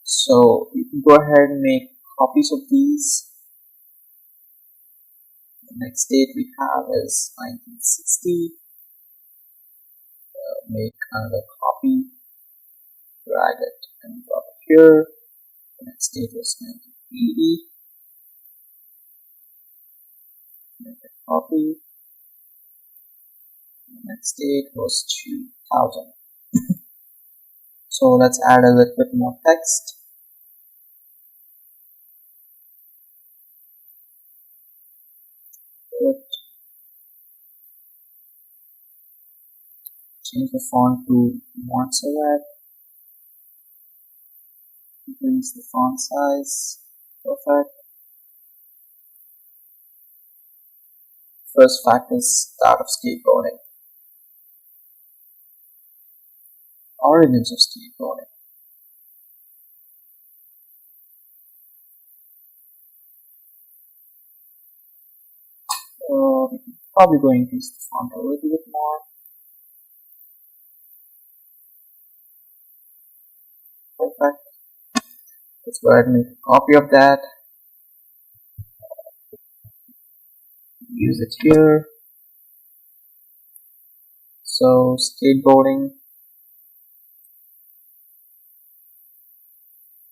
So you can go ahead and make copies of these. The next date we have is 1960. Make another copy, drag it and drop it here. The next date was 1980. Make a copy. The next date was 2000. So let's add a little bit more text. Change the font to Montserrat. Increase the font size. Perfect. First fact is start of skateboarding. Origins of skateboarding. We're probably going to increase the font a little bit more. Perfect. Let's go ahead and make a copy of that. Use it here. So skateboarding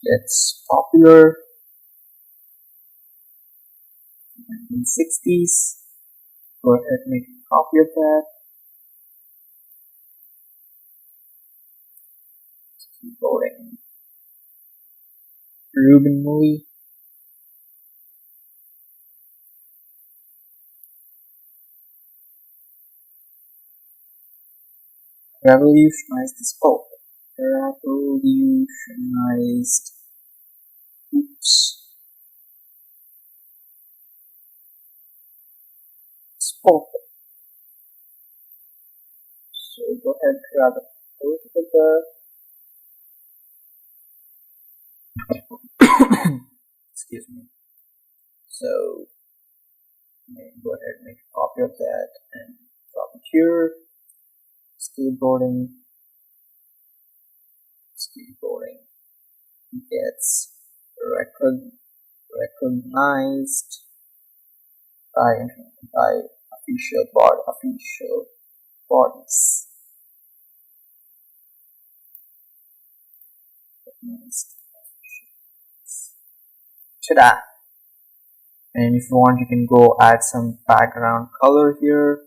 gets popular in the 1960s. Go ahead and make a copy of that. Skateboarding. Ruben movie. revolutionized the sport. Revolutionized. Oops. Sport. So go ahead, grab it. Go to the excuse me. So go ahead and make a copy of that and drop it here. Skateboarding gets recognized by official bodies. Ta-da! And if you want, you can go add some background color here.